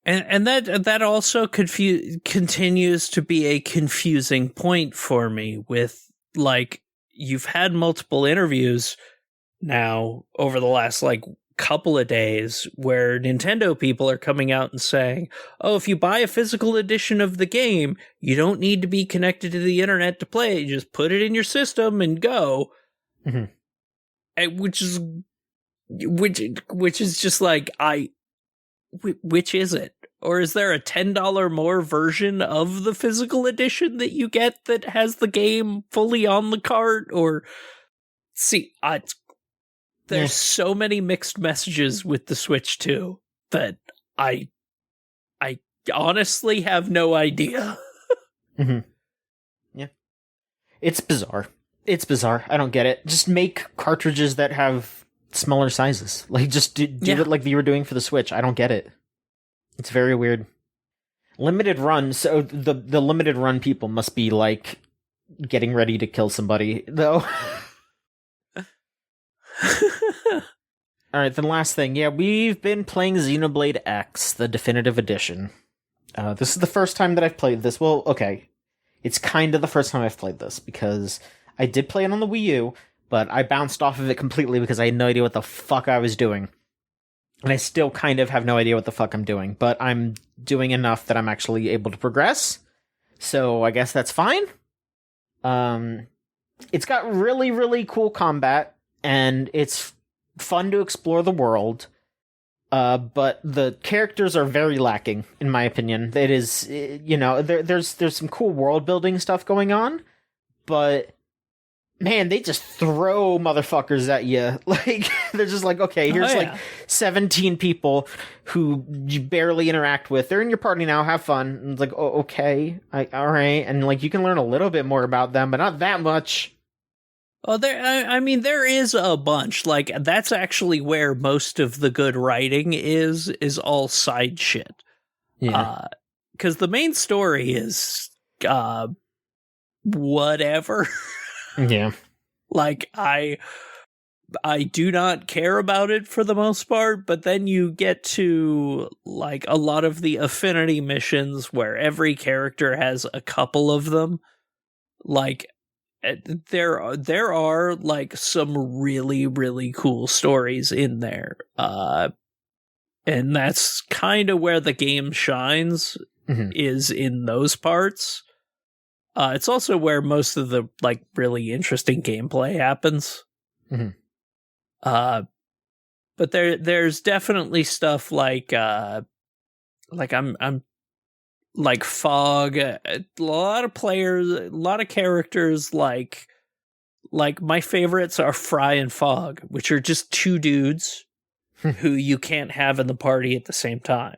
And that also continues to be a confusing point for me with, like, you've had multiple interviews now over the last, like, couple of days where Nintendo people are coming out and saying, oh, if you buy a physical edition of the game, you don't need to be connected to the internet to play it. You just put it in your system and go. Mm-hmm. Which is just like, which is it? Or is there a $10 more version of the physical edition that you get that has the game fully on the cart? Or there's so many mixed messages with the Switch 2 that I honestly have no idea. Mm-hmm. Yeah. It's bizarre. I don't get it. Just make cartridges that have smaller sizes. Like, just do it like you were doing for the Switch. I don't get it. It's very weird. Limited run. So the limited run people must be, like, getting ready to kill somebody, though. Alright, then last thing. Yeah, we've been playing Xenoblade X, the definitive edition. This is the first time that I've played this. Well, okay. It's kind of the first time I've played this, because I did play it on the Wii U, but I bounced off of it completely because I had no idea what the fuck I was doing. And I still kind of have no idea what the fuck I'm doing, but I'm doing enough that I'm actually able to progress. So I guess that's fine. It's got really, really cool combat, and it's fun to explore the world. But the characters are very lacking, in my opinion. It is, there's some cool world building stuff going on, but man, they just throw motherfuckers at you. Like, they're just like, okay, here's like 17 people who you barely interact with. They're in your party now, have fun. And it's like, oh, okay, all right. And like, you can learn a little bit more about them, but not that much. Oh, there is a bunch. Like, that's actually where most of the good writing is all side shit. Yeah. Because the main story is, whatever. Yeah. Like, I do not care about it for the most part, but then you get to, like, a lot of the affinity missions where every character has a couple of them. Like, there are like some really, really cool stories in there. And that's kind of where the game shines, is in those parts. It's also where most of the like really interesting gameplay happens. But there's definitely stuff like I'm like Fog, a lot of players, a lot of characters, like my favorites are Fry and Fog, which are just two dudes who you can't have in the party at the same time.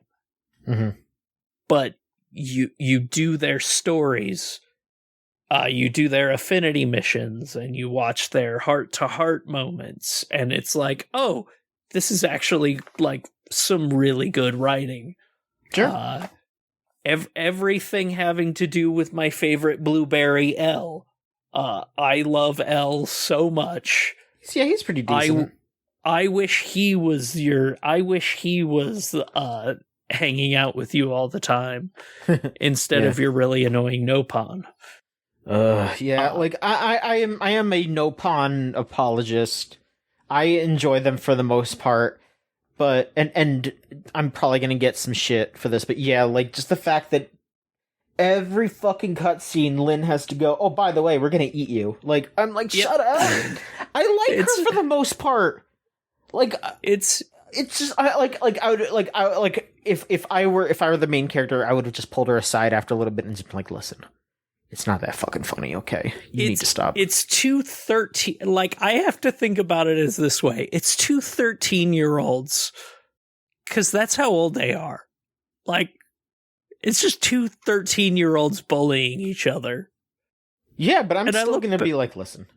But you do their stories, you do their affinity missions, and you watch their heart-to-heart moments, and it's like, oh, this is actually like some really good writing. Sure. Everything having to do with my favorite blueberry L. I love L so much. Yeah, he's pretty decent. I wish he was hanging out with you all the time instead of your really annoying Nopon. Like I am a Nopon apologist. I enjoy them for the most part. But, and I'm probably gonna get some shit for this, but yeah, like, just the fact that every fucking cutscene, Lynn has to go, oh, by the way, we're gonna eat you. Like, I'm like, shut up! I like her for the most part. Like, it's just, I would, if I were the main character, I would have just pulled her aside after a little bit and just been like, listen, it's not that fucking funny, okay? You need to stop. It's 2 like, I have to think about it as this way. It's 2 13-year-olds, because that's how old they are. Like, it's just 2 13-year-olds bullying each other. Yeah, but I'm still going to be like, listen.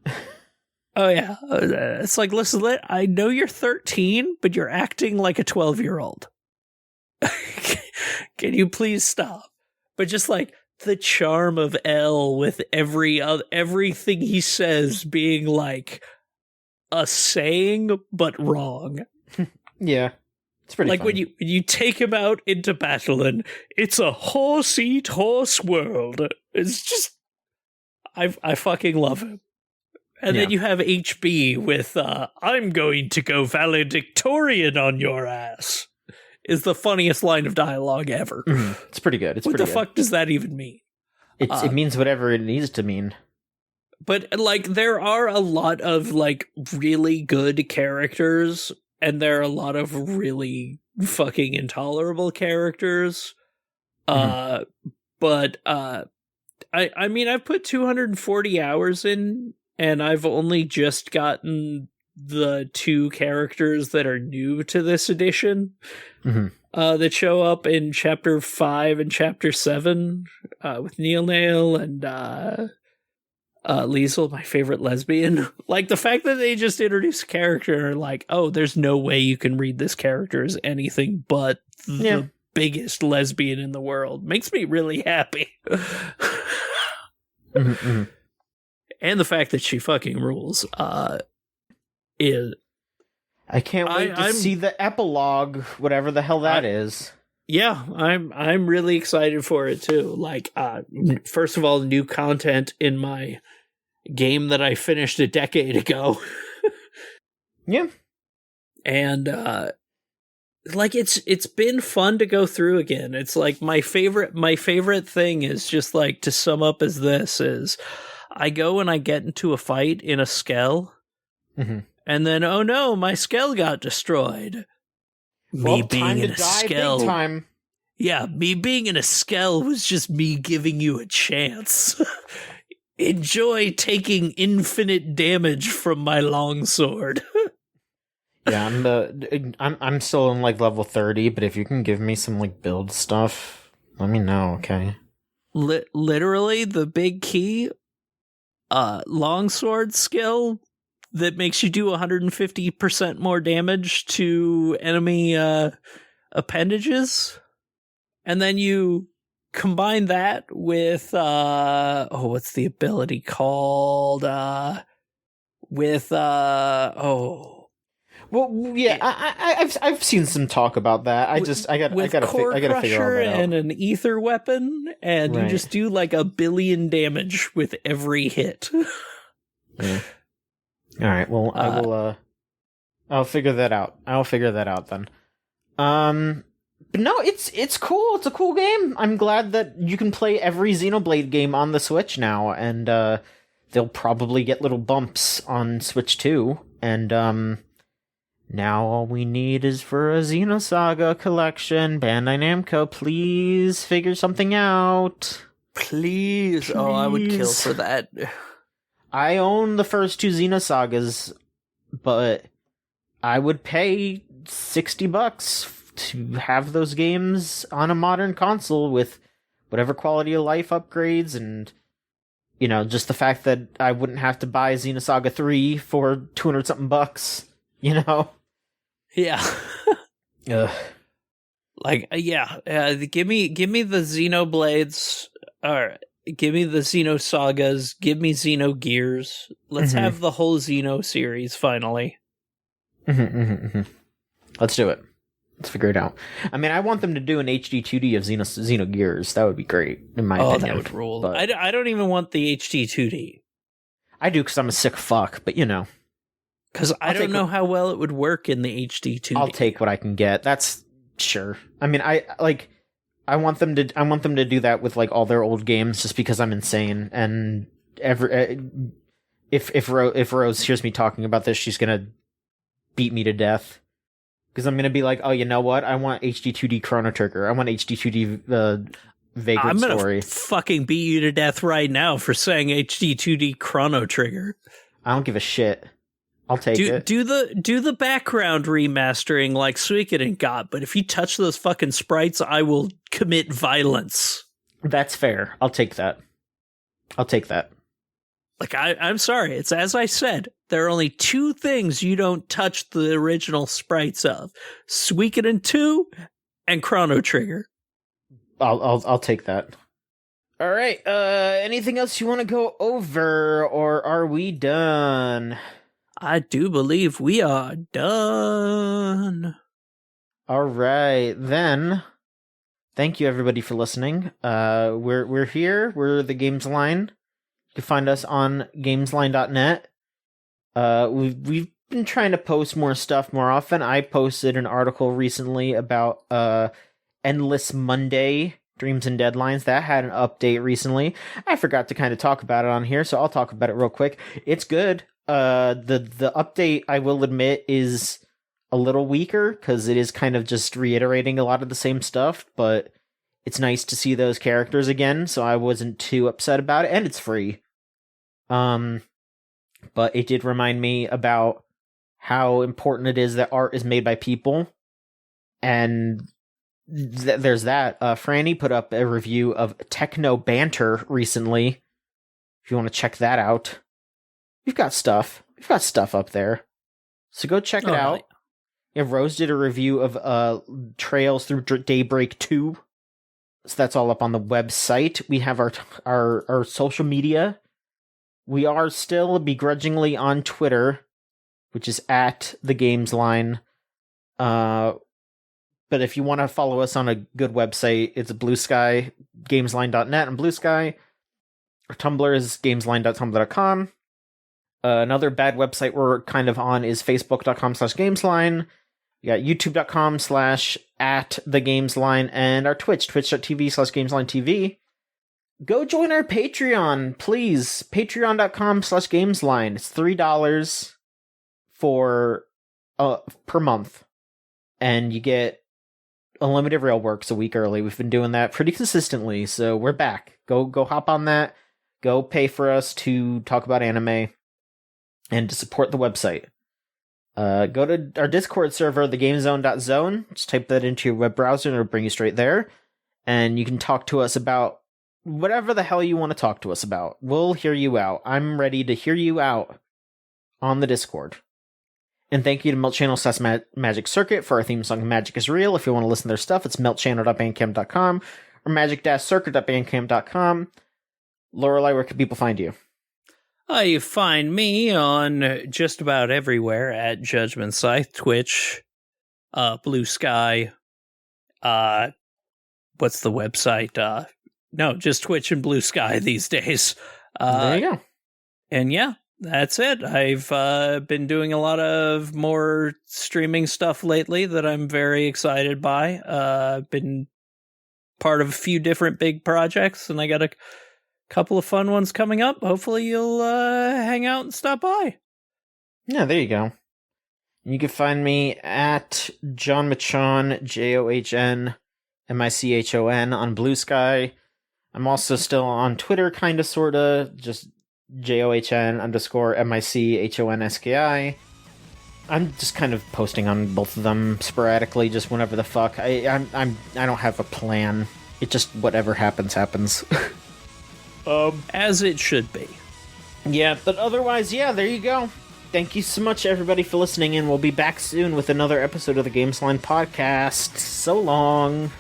Oh, yeah. It's like, listen, I know you're 13, but you're acting like a 12-year-old. Can you please stop? But just like, the charm of L with everything he says being like a saying but wrong. Yeah, it's pretty like fun. when you take him out into battle and it's a horse eat horse world. It's just I fucking love him. And then you have HB with I'm going to go valedictorian on your ass. Is the funniest line of dialogue ever. It's pretty good. What the fuck does that even mean? It means whatever it needs to mean. But, like, there are a lot of, like, really good characters, and there are a lot of really fucking intolerable characters. But, I mean, I've put 240 hours in, and I've only just gotten the 2 characters that are new to this edition that show up in chapter 5 and chapter 7 with Neil Nail and Liesel, my favorite lesbian. Like, the fact that they just introduce a character and are like, oh, there's no way you can read this character as anything but the biggest lesbian in the world makes me really happy. And the fact that she fucking rules is... I can't wait to see the epilogue, whatever the hell that is. Yeah, I'm really excited for it too. Like, first of all, new content in my game that I finished a decade ago. Yeah. And like it's been fun to go through again. It's like my favorite thing is just like, to sum up as this is, I go and I get into a fight in a Skell, and then, oh no, my Skell got destroyed. Me being in a skell. Big time. Yeah, me being in a skell was just me giving you a chance. Enjoy taking infinite damage from my longsword. Yeah, I'm still in like level 30, but if you can give me some like build stuff, let me know, okay? Literally, the big key, longsword skill that makes you do 150% more damage to enemy appendages, and then you combine that with what's the ability called? Well, yeah, I've seen some talk about that. I gotta figure all that out. And an ether weapon, and you just do like 1 billion damage with every hit. Yeah. All right. Well, I will. I'll figure that out. I'll figure that out then. But no, it's cool. It's a cool game. I'm glad that you can play every Xenoblade game on the Switch now, and they'll probably get little bumps on Switch 2. And now all we need is for a Xenosaga collection. Bandai Namco, please figure something out. Please. Oh, I would kill for that. I own the first 2 Xenosagas, but I would pay $60 to have those games on a modern console with whatever quality of life upgrades, and you know, just the fact that I wouldn't have to buy Xenosaga 3 for 200 something bucks, you know? Yeah. Ugh. Like, give me the Xenoblades, or give me the Xenosagas, give me Xenogears. Let's have the whole Xeno series finally. Let's do it. Let's figure it out. I mean, I want them to do an HD 2D of Xenogears. That would be great, in my opinion. That would rule. But I don't even want the HD 2D. I do, because I'm a sick fuck, but you know. Because I don't know how well it would work in the HD 2D. I'll take what I can get. That's sure. I mean, I want them to do that with like all their old games, just because I'm insane. And if Rose hears me talking about this, she's gonna beat me to death. Because I'm gonna be like, oh, you know what? I want HD 2D Chrono Trigger. I want HD 2D Vagrant Story. I'm gonna fucking beat you to death right now for saying HD 2D Chrono Trigger. I don't give a shit. I'll take it. Do the background remastering like Suikoden got, but if you touch those fucking sprites, I will commit violence. That's fair. I'll take that. Like, I'm sorry. It's as I said. There are only 2 things you don't touch the original sprites of: Suikoden 2 and Chrono Trigger. I'll take that. All right. Anything else you want to go over, or are we done? I do believe we are done. All right, then. Thank you, everybody, for listening. We're here. We're the Gamesline. You can find us on gamesline.net. We've been trying to post more stuff more often. I posted an article recently about Endless Monday Dreams and Deadlines. That had an update recently. I forgot to kind of talk about it on here, so I'll talk about it real quick. It's good. The update, I will admit, is a little weaker because it is kind of just reiterating a lot of the same stuff, but it's nice to see those characters again, so I wasn't too upset about it, and it's free. But it did remind me about how important it is that art is made by people, and there's that. Franny put up a review of Techno Banter recently, if you want to check that out. We've got stuff up there, so go check it out. Yeah, Rose did a review of Trails Through Daybreak 2, so that's all up on the website. We have our social media. We are still begrudgingly on Twitter, which is at the Gamesline. But if you want to follow us on a good website, it's Blue Sky, gamesline.net and Blue Sky. Our Tumblr is gamesline.tumblr.com. Another bad website we're kind of on is facebook.com/gamesline. You got youtube.com/@thegamesline, and our Twitch, twitch.tv/gameslinetv. Go join our Patreon, please. Patreon.com/gamesline. It's $3 for per month. and you get unlimited rail works a week early. We've been doing that pretty consistently, so we're back. Go hop on that. Go pay for us to talk about anime and to support the website. Go to our Discord server, thegamezone.zone. Just type that into your web browser and it'll bring you straight there. And you can talk to us about whatever the hell you want to talk to us about. We'll hear you out. I'm ready to hear you out on the Discord. And thank you to Melt Channel / Magic Circuit for our theme song, Magic is Real. If you want to listen to their stuff, it's meltchannel.bandcamp.com or magic-circuit.bandcamp.com. Lorelai, where can people find you? You find me on just about everywhere at Judgment Scythe, Twitch, Blue Sky, what's the website? No, just Twitch and Blue Sky these days. There you go. And yeah, that's it. I've been doing a lot of more streaming stuff lately that I'm very excited by. Been part of a few different big projects, and I got a couple of fun ones coming up. Hopefully you'll hang out and stop by. Yeah, there you go. You can find me at John Michon, JohnMichon on Blue Sky. I'm also still on Twitter, kinda, sorta, just JOHN_MICHONSKI. I'm just kind of posting on both of them sporadically, just whenever the fuck. I don't have a plan. It just whatever happens. As it should be. Yeah, but otherwise, yeah, there you go. Thank you so much, everybody, for listening, and we'll be back soon with another episode of the Gamesline Podcast. So long.